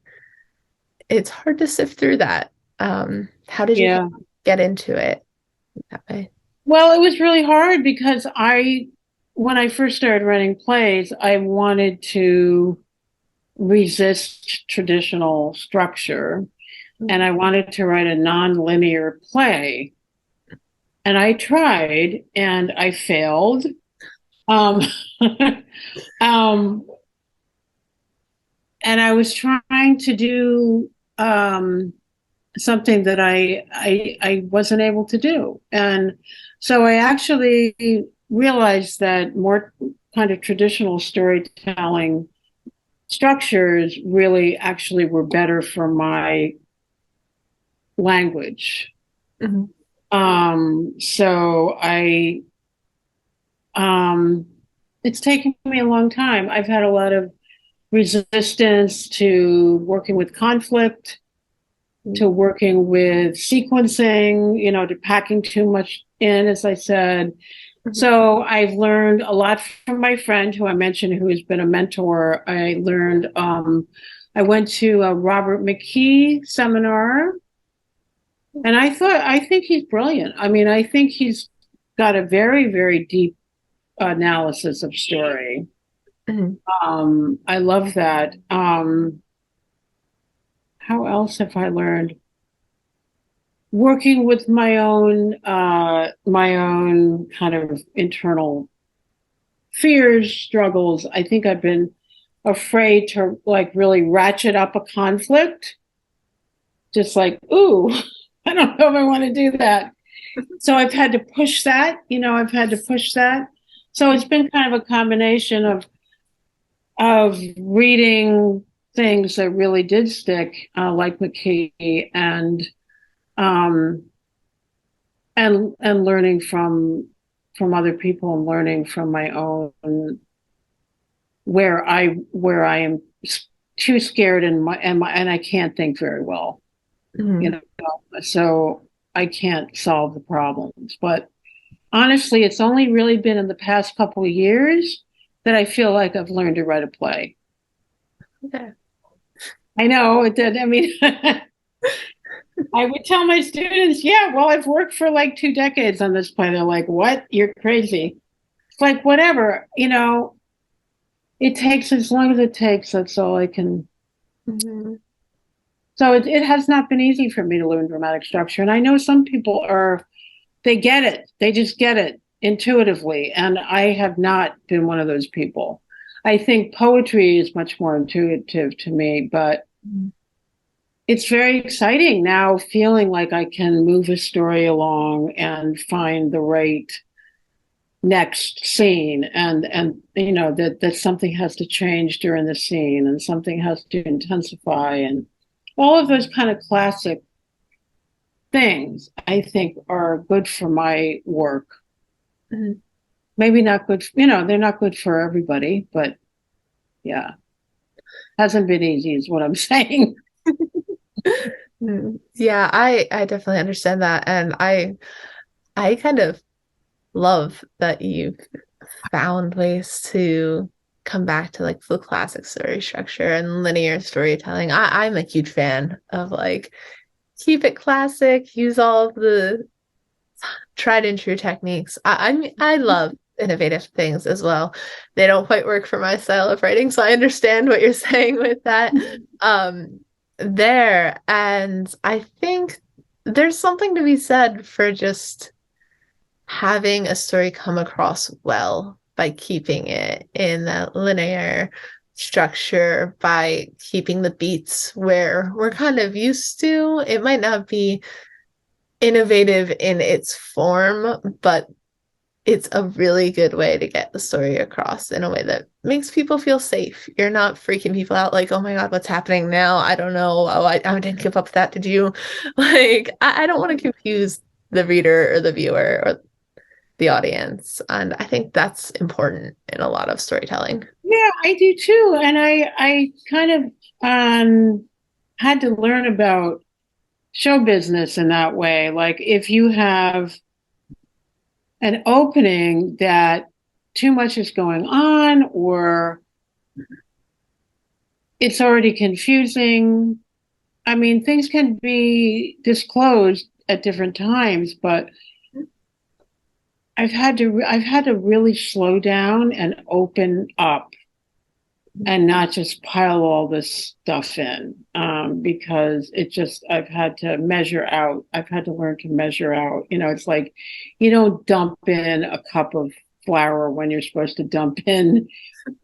it's hard to sift through that. How did you Yeah. get into it that way? Well, it was really hard because when I first started writing plays, I wanted to resist traditional structure and I wanted to write a non-linear play. And I tried and I failed. Um, um, and I was trying to do something that I wasn't able to do. And so I actually realized that more kind of traditional storytelling structures really actually were better for my language. Mhm. So um, it's taken me a long time. I've had a lot of resistance to working with conflict, to working with sequencing, to packing too much in, as I said. Mhm. So I've learned a lot from my friend who I mentioned, who has been a mentor. I went to a Robert McKee seminar, and I think he's brilliant. I mean, I think he's got a very, very deep analysis of story. Mhm. I love that. How else have I learned? Working with my own kind of internal fears, struggles. I think I've been afraid to like really ratchet up a conflict. Just like, ooh, I don't know if I want to do that. So I've had to push that, I've had to push that. So it's been kind of a combination of reading things that really did stick, like McKee, um, and learning from other people and learning from my own where I am too scared and I can't think very well, you Mhm. know. So I can't solve the problems. But honestly, it's only really been in the past couple of years that I feel like I've learned to write a play. Okay. I know it did. I mean, I would tell my students, yeah, well, I've worked for like 2 decades on this play. They're like, what? You're crazy. It's like, whatever, it takes as long as it takes. That's all I can. Mhm. So it has not been easy for me to learn dramatic structure. And I know some people they get it. They just get it intuitively. And I have not been one of those people. I think poetry is much more intuitive to me, but it's very exciting now feeling like I can move a story along and find the right next scene and that something has to change during the scene and something has to intensify and all of those kind of classic things I think are good for my work. Mhm. Maybe not good, they're not good for everybody, but yeah, hasn't been easy is what I'm saying. Yeah, I definitely understand that, and I kind of love that you've found ways to come back to like the classic story structure and linear storytelling. I'm a huge fan of like keep it classic, use all of the tried and true techniques. I love innovative things as well. They don't quite work for my style of writing, so I understand what you're saying with that. Um, there, and I think there's something to be said for just having a story come across well by keeping it in that linear structure, by keeping the beats where we're kind of used to. It might not be innovative in its form, but it's a really good way to get the story across in a way that makes people feel safe. You're not freaking people out like, oh my God, what's happening now? I don't know. Oh, I didn't give up that. Did you? Like, I don't want to confuse the reader or the viewer or the audience. And I think that's important in a lot of storytelling. Yeah, I do too. And I kind of had to learn about show business in that way. Like if you have an opening that too much is going on or it's already confusing. I mean, things can be disclosed at different times, but I've had to really slow down and open up and not just pile all this stuff in because I've had to measure out. I've had to learn to measure out. It's like you don't dump in a cup of flour when you're supposed to dump in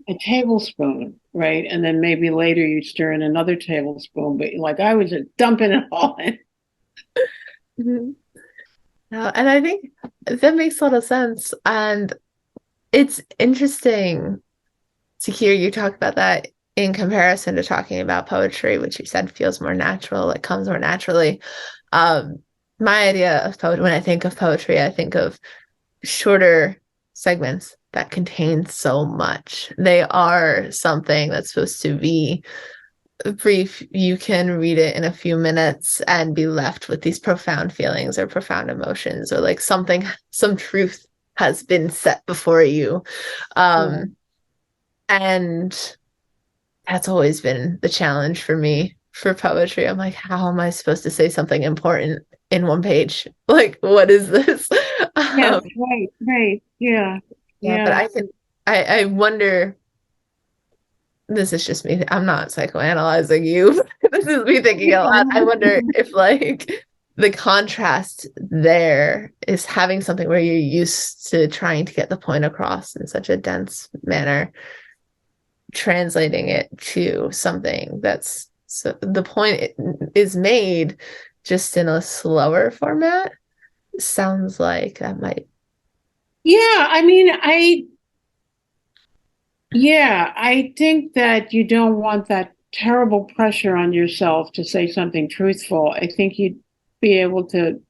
a tablespoon, right? And then maybe later you stir in another tablespoon, but like I was just dumping it all in. Mhm. And I think that makes a lot of sense. And it's interesting to hear you talk about that in comparison to talking about poetry, which you said feels more natural, it comes more naturally. Um, my idea of poetry, when I think of poetry, I think of shorter segments that contain so much. They are something that's supposed to be brief. You can read it in a few minutes and be left with these profound feelings or profound emotions, or like some truth has been set before you. Yeah. Um, and that's always been the challenge for me for poetry. I'm like, how am I supposed to say something important in one page? Like, what is this? Yes, Um, right. Yeah. yeah, but Yeah. I wonder, this is just me. I'm not psychoanalyzing you. This is me thinking a lot. I wonder if like the contrast there is having something where you're used to trying to get the point across in such a dense manner, translating it to something that's so the point is made just in a slower format. Sounds like that might. Yeah, I mean, I think that you don't want that terrible pressure on yourself to say something truthful. I think you'd be able to,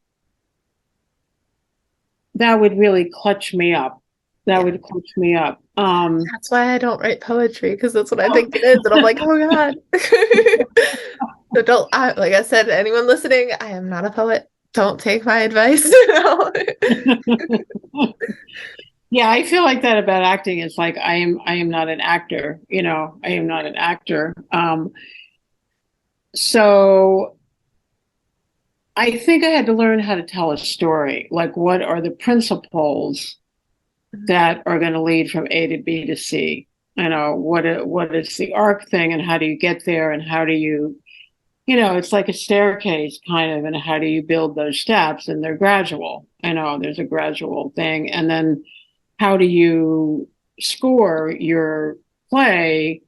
that would really clutch me up. That Yeah, would clutch me up. that's why I don't write poetry because that's what I think it is, and I'm like, oh God. So don't, like I said, anyone listening, I am not a poet. Don't take my advice. Yeah, I feel like that about acting. It's like I am not an actor, I am not an actor. So I think I had to learn how to tell a story. Like, what are the principles that are going to lead from A to B to C? What is the arc thing, and how do you get there, and how do you, it's like a staircase kind of, and how do you build those steps? And they're gradual. There's a gradual thing, and then how do you score your play?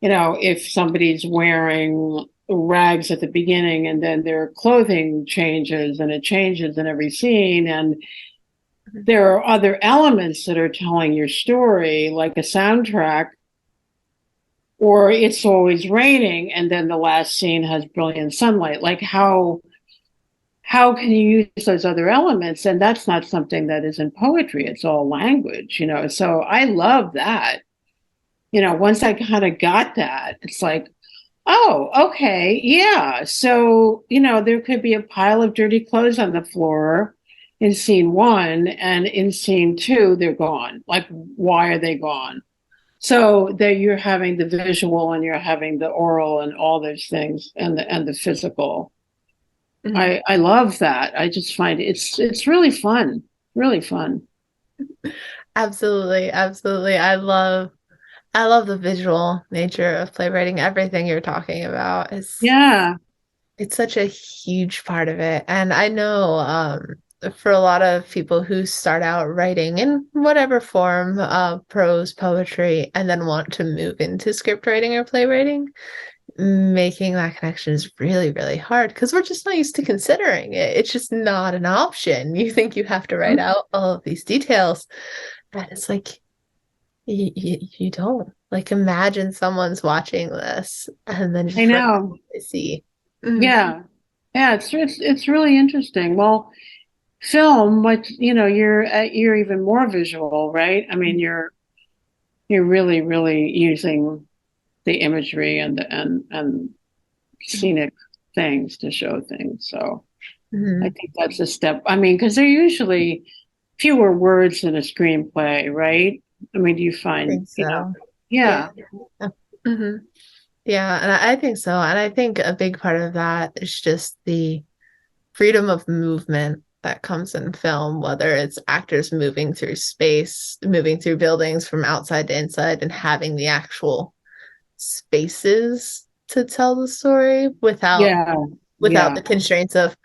If somebody's wearing rags at the beginning and then their clothing changes and it changes in every scene, and there are other elements that are telling your story, like a soundtrack, or it's always raining and then the last scene has brilliant sunlight. Like, how can you use those other elements? And that's not something that is in poetry. It's all language. So I love that. Once I kind of got that, it's like, oh, okay, yeah. So, there could be a pile of dirty clothes on the floor in scene one, and in scene two, they're gone. Like, why are they gone? So that you're having the visual and you're having the oral and all those things, and the physical. Mhm. I love that. I just find it's really fun, really fun. Absolutely, absolutely. I love the visual nature of playwriting. Everything you're talking about is Yeah, it's such a huge part of it. And I know for a lot of people who start out writing in whatever form, prose, poetry, and then want to move into script writing or playwriting, making that connection is really, really hard because we're just not used to considering it. It's just not an option. You think you have to write out all of these details, and it's like you don't. Like imagine someone's watching this and then I just write know. what they see. Mhm. Yeah, yeah. It's really interesting. Well, film, but you're even more visual, right? I mean, you're really using the imagery and scenic things to show things. So I Mhm. think that's a step. I mean, because they're usually fewer words in a screenplay, right? I mean, do you I find, think so. Yeah. yeah, hmm Yeah, and I think so. And I think a big part of that is just the freedom of movement that comes in film, whether it's actors moving through space, moving through buildings from outside to inside, and having the actual spaces to tell the story yeah, without yeah. the constraints of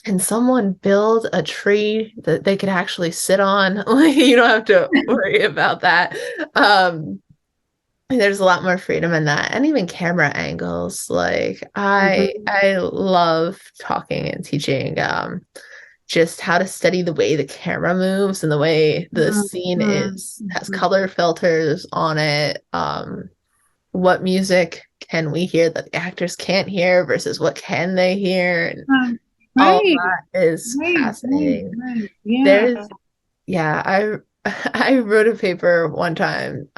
can someone build a tree that they could actually sit on? Like you don't have to worry about that. There's a lot more freedom in that, and even camera angles. Like Mhm. I love talking and teaching just how to study the way the camera moves and the way the Mhm. scene is has Mhm. color filters on it. What music can we hear that the actors can't hear versus what can they hear, and Um, all of right, that is fascinating. right. Yeah. There's yeah, I I wrote a paper one time.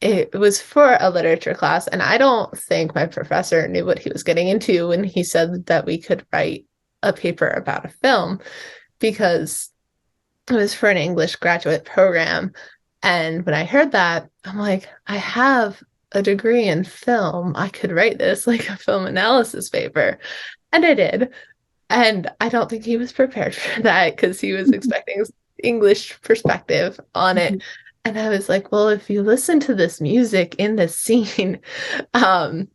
It was for a literature class, and I don't think my professor knew what he was getting into when he said that we could write a paper about a film because it was for an English graduate program. And when I heard that, I'm like, I have a degree in film. I could write this like a film analysis paper. And I did. And I don't think he was prepared for that because he was expecting English perspective on it. And I was like, well, if you listen to this music in this scene, um,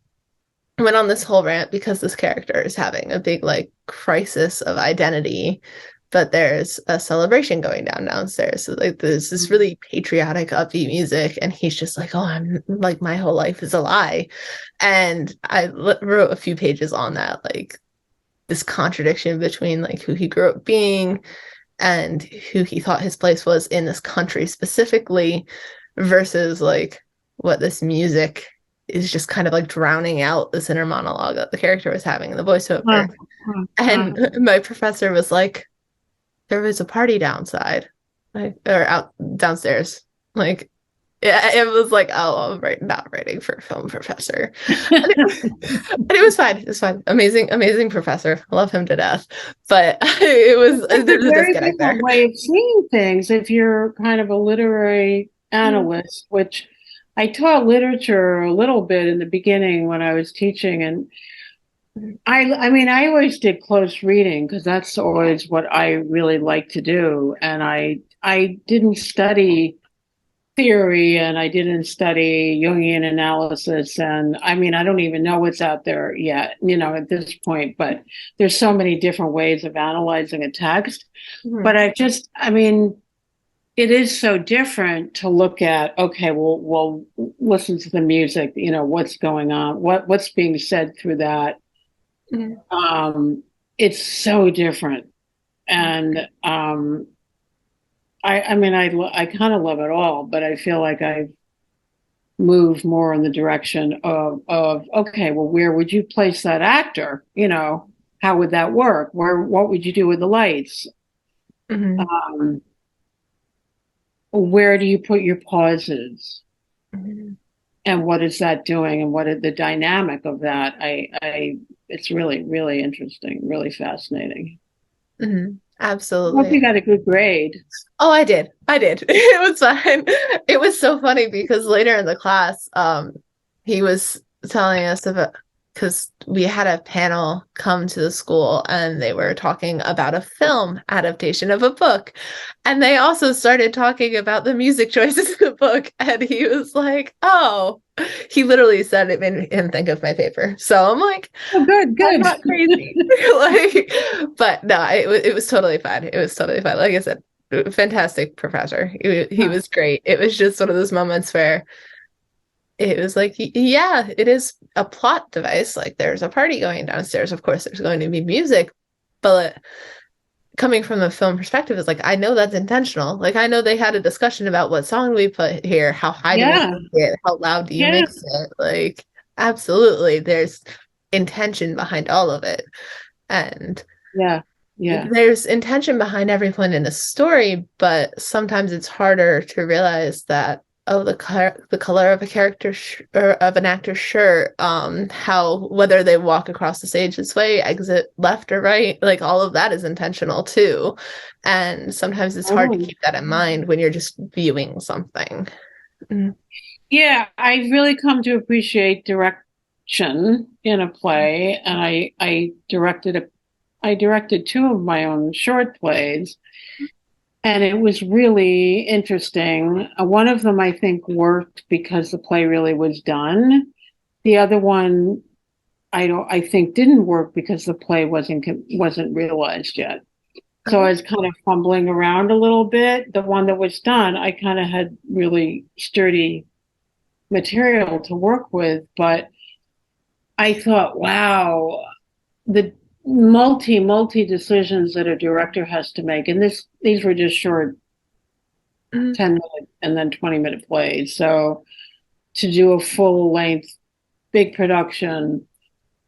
went on this whole rant because this character is having a big like crisis of identity, but there's a celebration going down downstairs. So like there's this really patriotic, upbeat music, and he's just like, "Oh, I'm like my whole life is a lie," and I wrote a few pages on that, like this contradiction between like who he grew up being and who he thought his place was in this country specifically versus like what this music is just kind of like drowning out this inner monologue that the character was having in the Uh, voiceover. uh. And my professor was like, there was a party downside, like, or out downstairs. Like, yeah, it was like, oh, I'm not writing for a film professor. And it was fine. It was fine. Amazing, amazing professor. I love him to death. But it was, It's a there's a very disconnect different there. way of seeing things if you're kind of a literary Mhm. analyst, which I taught literature a little bit in the beginning when I was teaching, and I mean, I always did close reading because that's always what I really like to do. And I didn't study theory and I didn't study Jungian analysis. And I mean, I don't even know what's out there yet, at this point, but there's so many different ways of analyzing a text. But Mhm. I mean, it is so different to look at, okay, well, listen to the music, what's going on, what's being said through that. Mhm. Um, it's so different. And I mean, I kind of love it all, but I feel like I've moved more in the direction of okay, well, where would you place that actor? How would that work? What would you do with the lights? Mhm. Um, where do you put your pauses? Mhm. And what is that doing? And what is the dynamic of that? It's really, really interesting, really fascinating. Mhm. Hope you Absolutely. got a good grade. Oh, I did. I did. It was fine. It was so funny because later in the class, he was telling us about because we had a panel come to the school and they were talking about a film adaptation of a book. And they also started talking about the music choices in the book. And he was like, oh, he literally said it made him think of my paper. So I'm like, Oh, good, I'm good. not crazy. Like, but no, it was totally fine. It was totally fine. Like I said, fantastic professor. He Huh. was great. It was just one of those moments where it was like, yeah, it is a plot device. Like there's a party going downstairs. Of course, there's going to be music, but coming from a film perspective is like, I know that's intentional. Like I know they had a discussion about what song we put here, how high do we Yeah, make it, how loud do you yeah, mix it? Like absolutely, there's intention behind all of it. And yeah, yeah. there's intention behind every point in a story, but sometimes it's harder to realize that oh the color of a character or of an actor's shirt, how whether they walk across the stage this way, exit left or right, like all of that is intentional too. And sometimes it's hard to Totally. keep that in mind when you're just viewing something. Mm-hmm. Yeah, I really come to appreciate direction in a play, and I directed two of my own short plays, and it was really interesting. One of them I think worked because the play really was done. The other one I think didn't work because the play wasn't realized yet. So I was kind of fumbling around a little bit. The one that was done, I kind of had really sturdy material to work with, but I thought, wow, the multi decisions that a director has to make, and these were just short Mm-hmm. 10-minute and then 20-minute plays. So to do a full length big production,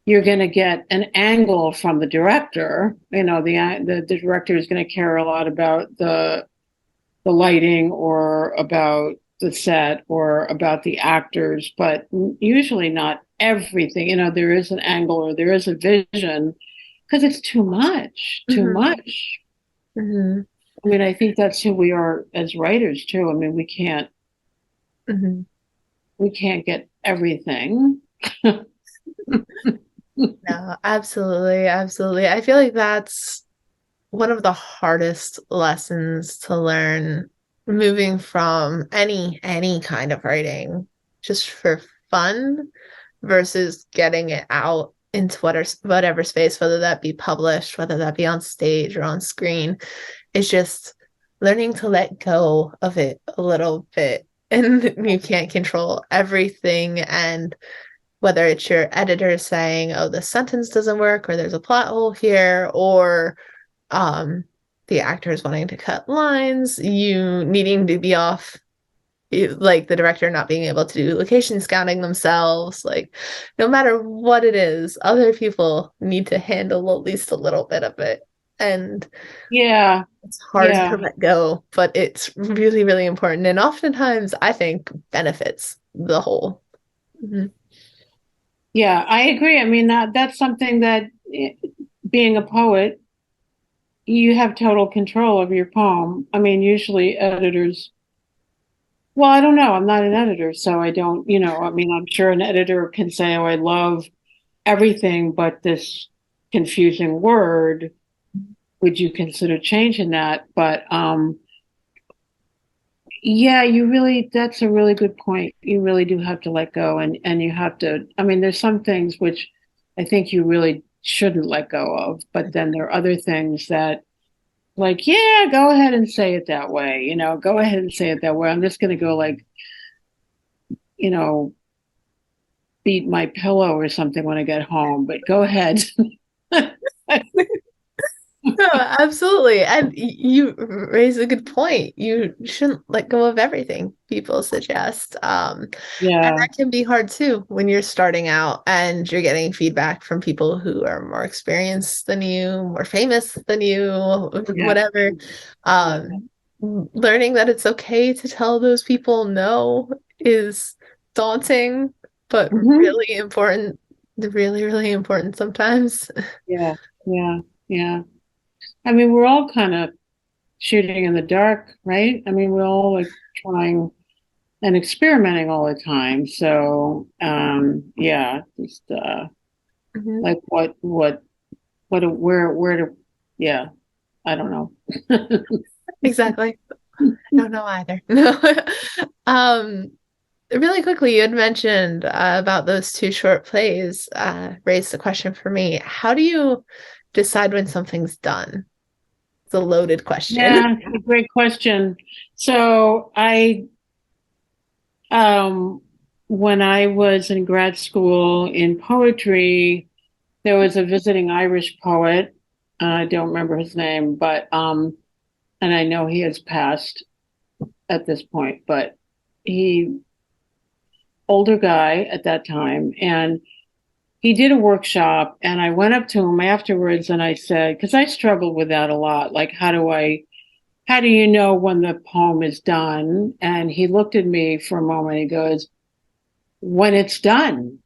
you're going to get an angle from the director. The director is going to care a lot about the lighting or about the set or about the actors, but usually not everything. There is an angle or there is a vision because it's too Mm-hmm. much. Mm-hmm. I mean, I think that's who we are as writers too. I mean, Mm-hmm. we can't get everything. No, absolutely, absolutely. I feel like that's one of the hardest lessons to learn moving from any kind of writing just for fun versus getting it out into whatever space, whether that be published, whether that be on stage or on screen. It's just learning to let go of it a little bit. And you can't control everything. And whether it's your editor saying, oh, this sentence doesn't work, or there's a plot hole here, or um, the actors wanting to cut lines, you needing to be off, like the director not being able to do location scouting themselves. Like, no matter what it is, other people need to handle at least a little bit of it. And Yeah, it's hard to yeah, let go, but it's really, really important. And oftentimes, I think benefits the whole. Mhm. yeah. I agree. I mean, that's something that being a poet, you have total control of your poem. I mean, usually editors Well, I don't know. I'm not an editor, so I don't, I mean, I'm sure an editor can say, oh, I love everything but this confusing word. Would you consider changing that? But yeah, that's a really good point. You really do have to let go and you have to, I mean, there's some things which I think you really shouldn't let go of, but then there are other things that like, yeah, go ahead and say it that way, go ahead and say it that way. I'm just going to go like, you know, beat my pillow or something when I get home, but go ahead. No, absolutely. And you raise a good point. You shouldn't let go of everything people suggest. And Yeah. that can be hard too when you're starting out and you're getting feedback from people who are more experienced than you, more famous than you, Yeah. whatever. Yeah. Learning that it's okay to tell those people no is daunting, but Hmm. really important, really, really important sometimes. Yeah. Yeah. Yeah. I mean, we're all kind of shooting in the dark, right? I mean, we're all like trying and experimenting all the time. So, yeah, just Mhm. like where to, yeah, I don't know. Exactly. I don't know either. No. Um, Really quickly, you had mentioned about those two short plays, raised the question for me. How do you decide when something's done? It's a loaded question. Yeah, it's a great question. So um, when I was in grad school in poetry, there was a visiting Irish poet. I don't remember his name, but and I know he has passed at this point, but he older guy at that time, and he did a workshop, and I went up to him afterwards and I said, because I struggled with that a lot, like how do you know when the poem is done? And he looked at me for a moment. He goes, when it's done.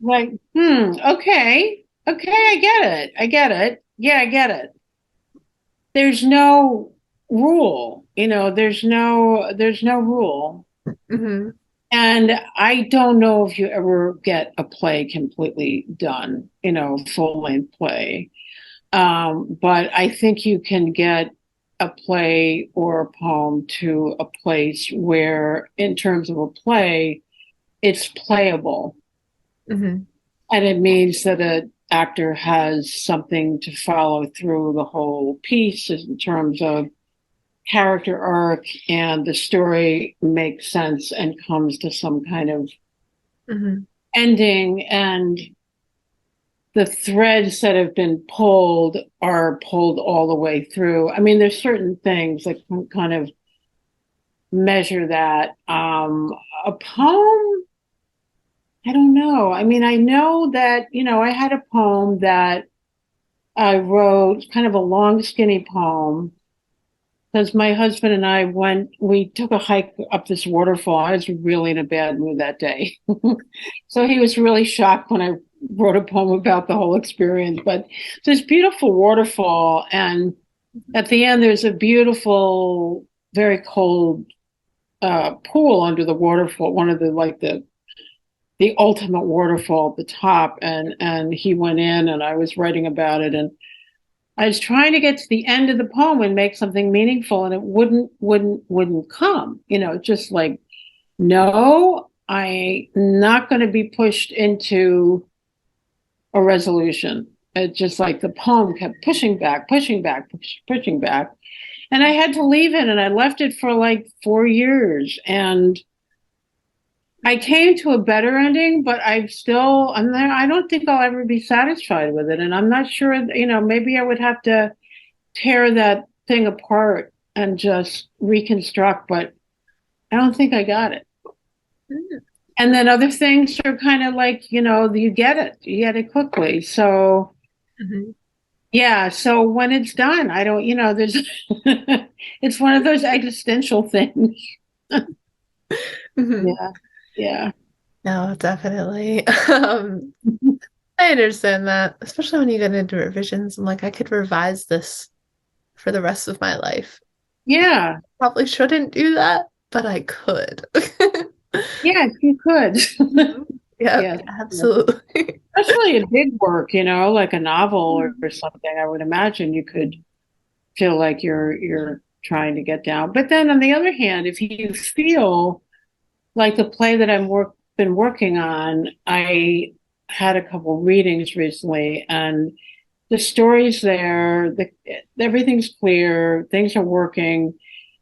Like, okay, okay, I get it. I get it. Yeah, I get it. There's no rule, there's no rule. Hmm. And I don't know if you ever get a play completely done, full length play. But I think you can get a play or a poem to a place where, in terms of a play, it's playable. Hmm. And it means that an actor has something to follow through the whole piece in terms of character arc, and the story makes sense and comes to some kind of Hmm. ending, and the threads that have been pulled are pulled all the way through. I mean, there's certain things that can kind of measure that. A poem, I don't know. I mean, I know that, I had a poem that I wrote, kind of a long, skinny poem, because my husband and we took a hike up this waterfall. I was really in a bad mood that day. So he was really shocked when I wrote a poem about the whole experience. But this beautiful waterfall, and at the end, there's a beautiful, very cold pool under the waterfall, one of the ultimate waterfall at the top. And he went in, and I was writing about it, and I was trying to get to the end of the poem and make something meaningful, and it wouldn't come. Just like, no, I'm not going to be pushed into a resolution. It just like the poem kept pushing back, pushing back, pushing back. And I had to leave it, and I left it for like 4 years. And I came to a better ending, but I don't think I'll ever be satisfied with it. And I'm not sure, maybe I would have to tear that thing apart and just reconstruct, but I don't think I got it. And then other things are kind of like, you get it quickly. So, Hmm. yeah. So when it's done, I don't, there's, it's one of those existential things. Hmm. Yeah. Yeah. No, definitely. I understand that, especially when you get into revisions. I'm like, I could revise this for the rest of my life. Yeah. Probably shouldn't do that, but I could. Yes, you could. Mhm. Yep, Yes. absolutely. Especially a big work, like a novel or Mhm. something. I would imagine you could feel like you're trying to get down. But then on the other hand, if you feel like the play that been working on, I had a couple readings recently, and the story's there, everything's clear, things are working,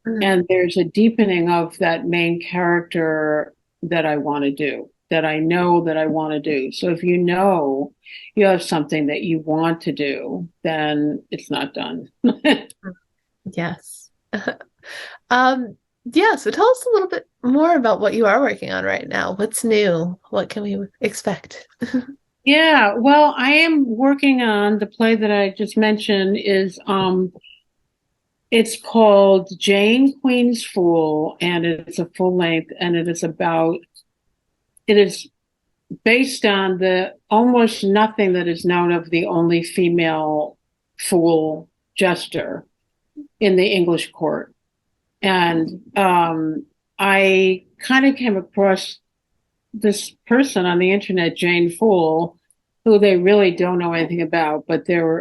Mhm. and there's a deepening of that main character that I want to do, that I know that I want to do. So if you know you have something that you want to do, then it's not done. Yes. Um, yeah, so tell us a little bit more about what you are working on right now. What's new? What can we expect? Yeah, well, I am working on the play that I just mentioned is it's called Jane Queen's Fool, and it's a full length, and it is based on the almost nothing that is known of the only female fool jester in the English court. And I kind of came across this person on the internet, Jane Fool, who they really don't know anything about, but there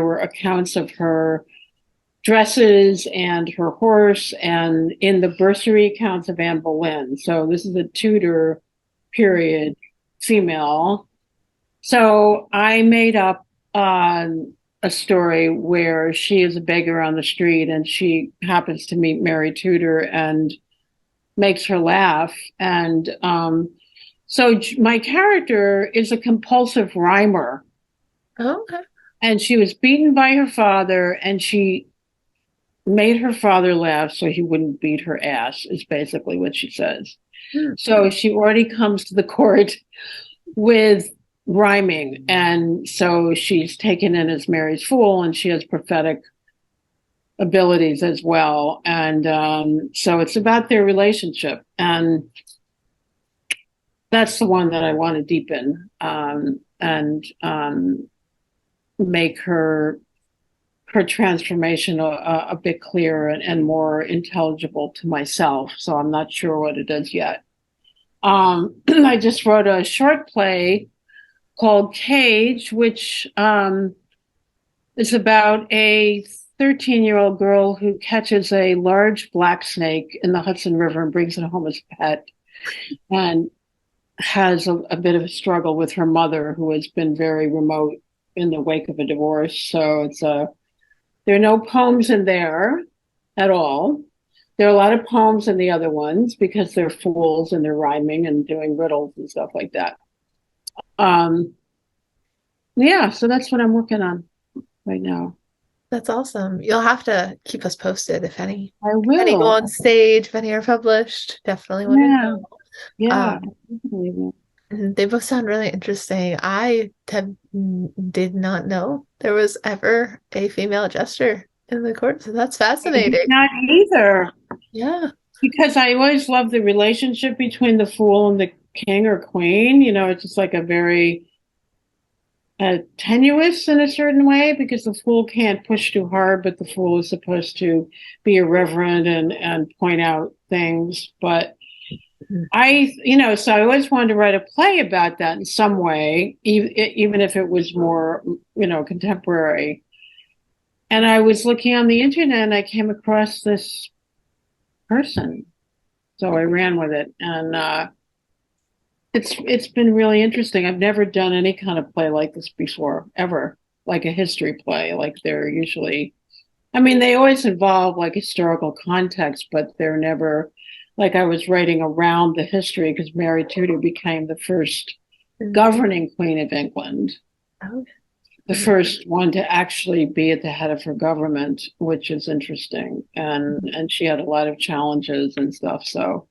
were accounts of her dresses and her horse and in the bursary accounts of Anne Boleyn. So this is a Tudor period female. So I made up a story where she is a beggar on the street and she happens to meet Mary Tudor and makes her laugh. And so my character is a compulsive rhymer, Okay. and she was beaten by her father, and she made her father laugh so he wouldn't beat her ass, is basically what she says. Hmm. So she already comes to the court with rhyming. And so she's taken in as Mary's fool, and she has prophetic abilities as well. And so it's about their relationship. And that's the one that I want to deepen and make her transformation a bit clearer and more intelligible to myself. So I'm not sure what it is yet. I just wrote a short play called Cage, which is about a 13-year-old girl who catches a large black snake in the Hudson River and brings it home as a pet, and has a bit of a struggle with her mother, who has been very remote in the wake of a divorce. So there are no poems in there at all. There are a lot of poems in the other ones because they're fools and they're rhyming and doing riddles and stuff like that. Um, yeah, so that's what I'm working on right now. That's awesome. You'll have to keep us posted I if any go will. on stage, if any are published. Definitely want to Yeah, know. yeah, Um, I believe it. they both sound really interesting. Did not know there was ever a female jester in the court, so that's I did fascinating. not either, Yeah. because I always love the relationship between the fool and the king or queen. It's just like a very tenuous in a certain way, because the fool can't push too hard, but the fool is supposed to be irreverent and point out things. But so I always wanted to write a play about that in some way, even if it was more, contemporary. And I was looking on the internet and I came across this person. So I ran with it. And it's been really interesting. I've never done any kind of play like this before, ever. Like a history play. Like they're usually, I mean, they always involve like historical context, but they're never like I was writing around the history, because Mary Tudor became the first Mhm. governing queen of England, Oh. the first one to actually be at the head of her government, which is interesting. And she had a lot of challenges and stuff. So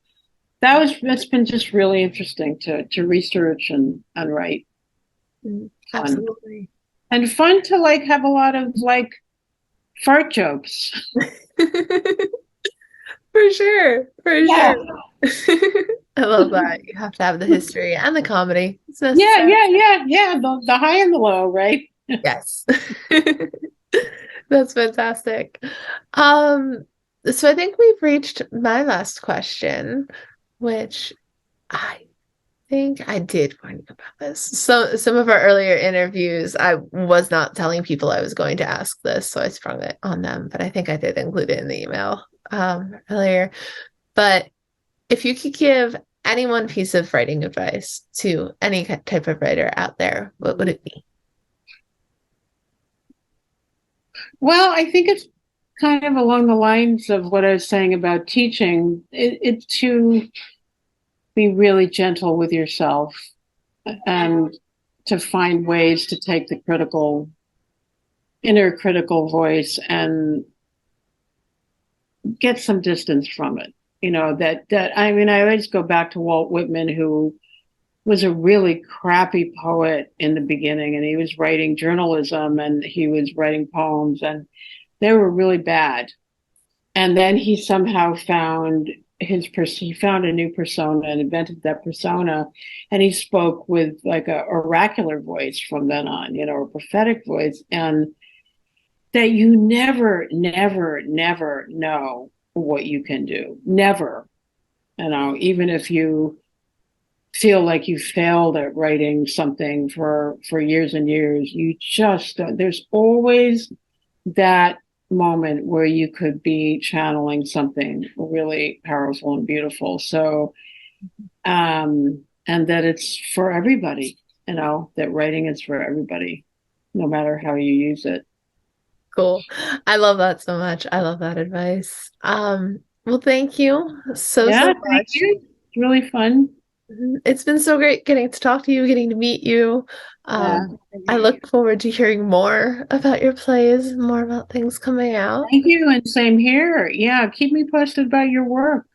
that's been just really interesting to research and write. Fun. Absolutely. And fun to like have a lot of like fart jokes. For sure. For Yeah. sure. I love that. You have to have the history and the comedy. It's Yeah, necessary. yeah, yeah, yeah. The high and the low, right? Yes. That's fantastic. Um, so I think we've reached my last question, which I think I did warn you about this. So some of our earlier interviews, I was not telling people I was going to ask this, so I sprung it on them, but I think I did include it in the email earlier. But if you could give any one piece of writing advice to any type of writer out there, what would it be? Well, I think it's kind of along the lines of what I was saying about teaching. It's to be really gentle with yourself and to find ways to take the inner critical voice and get some distance from it. I mean, I always go back to Walt Whitman, who was a really crappy poet in the beginning, and he was writing journalism and he was writing poems, and they were really bad. And then he somehow found he found a new persona and invented that persona, and he spoke with like a oracular voice from then on, a prophetic voice, and that you never know what you can do. Never, even if you feel like you failed at writing something for years and years, you just there's always that moment where you could be channeling something really powerful and beautiful. So, and that it's for everybody, that writing is for everybody, no matter how you use it. Cool. I love that so much. I love that advice. Well, thank you so Yeah, thank much. you. It's really fun. It's been so great getting to talk to you, getting to meet you. Yeah. I look forward to hearing more about your plays, more about things coming out. Thank you. And same here. Yeah. Keep me posted about your work.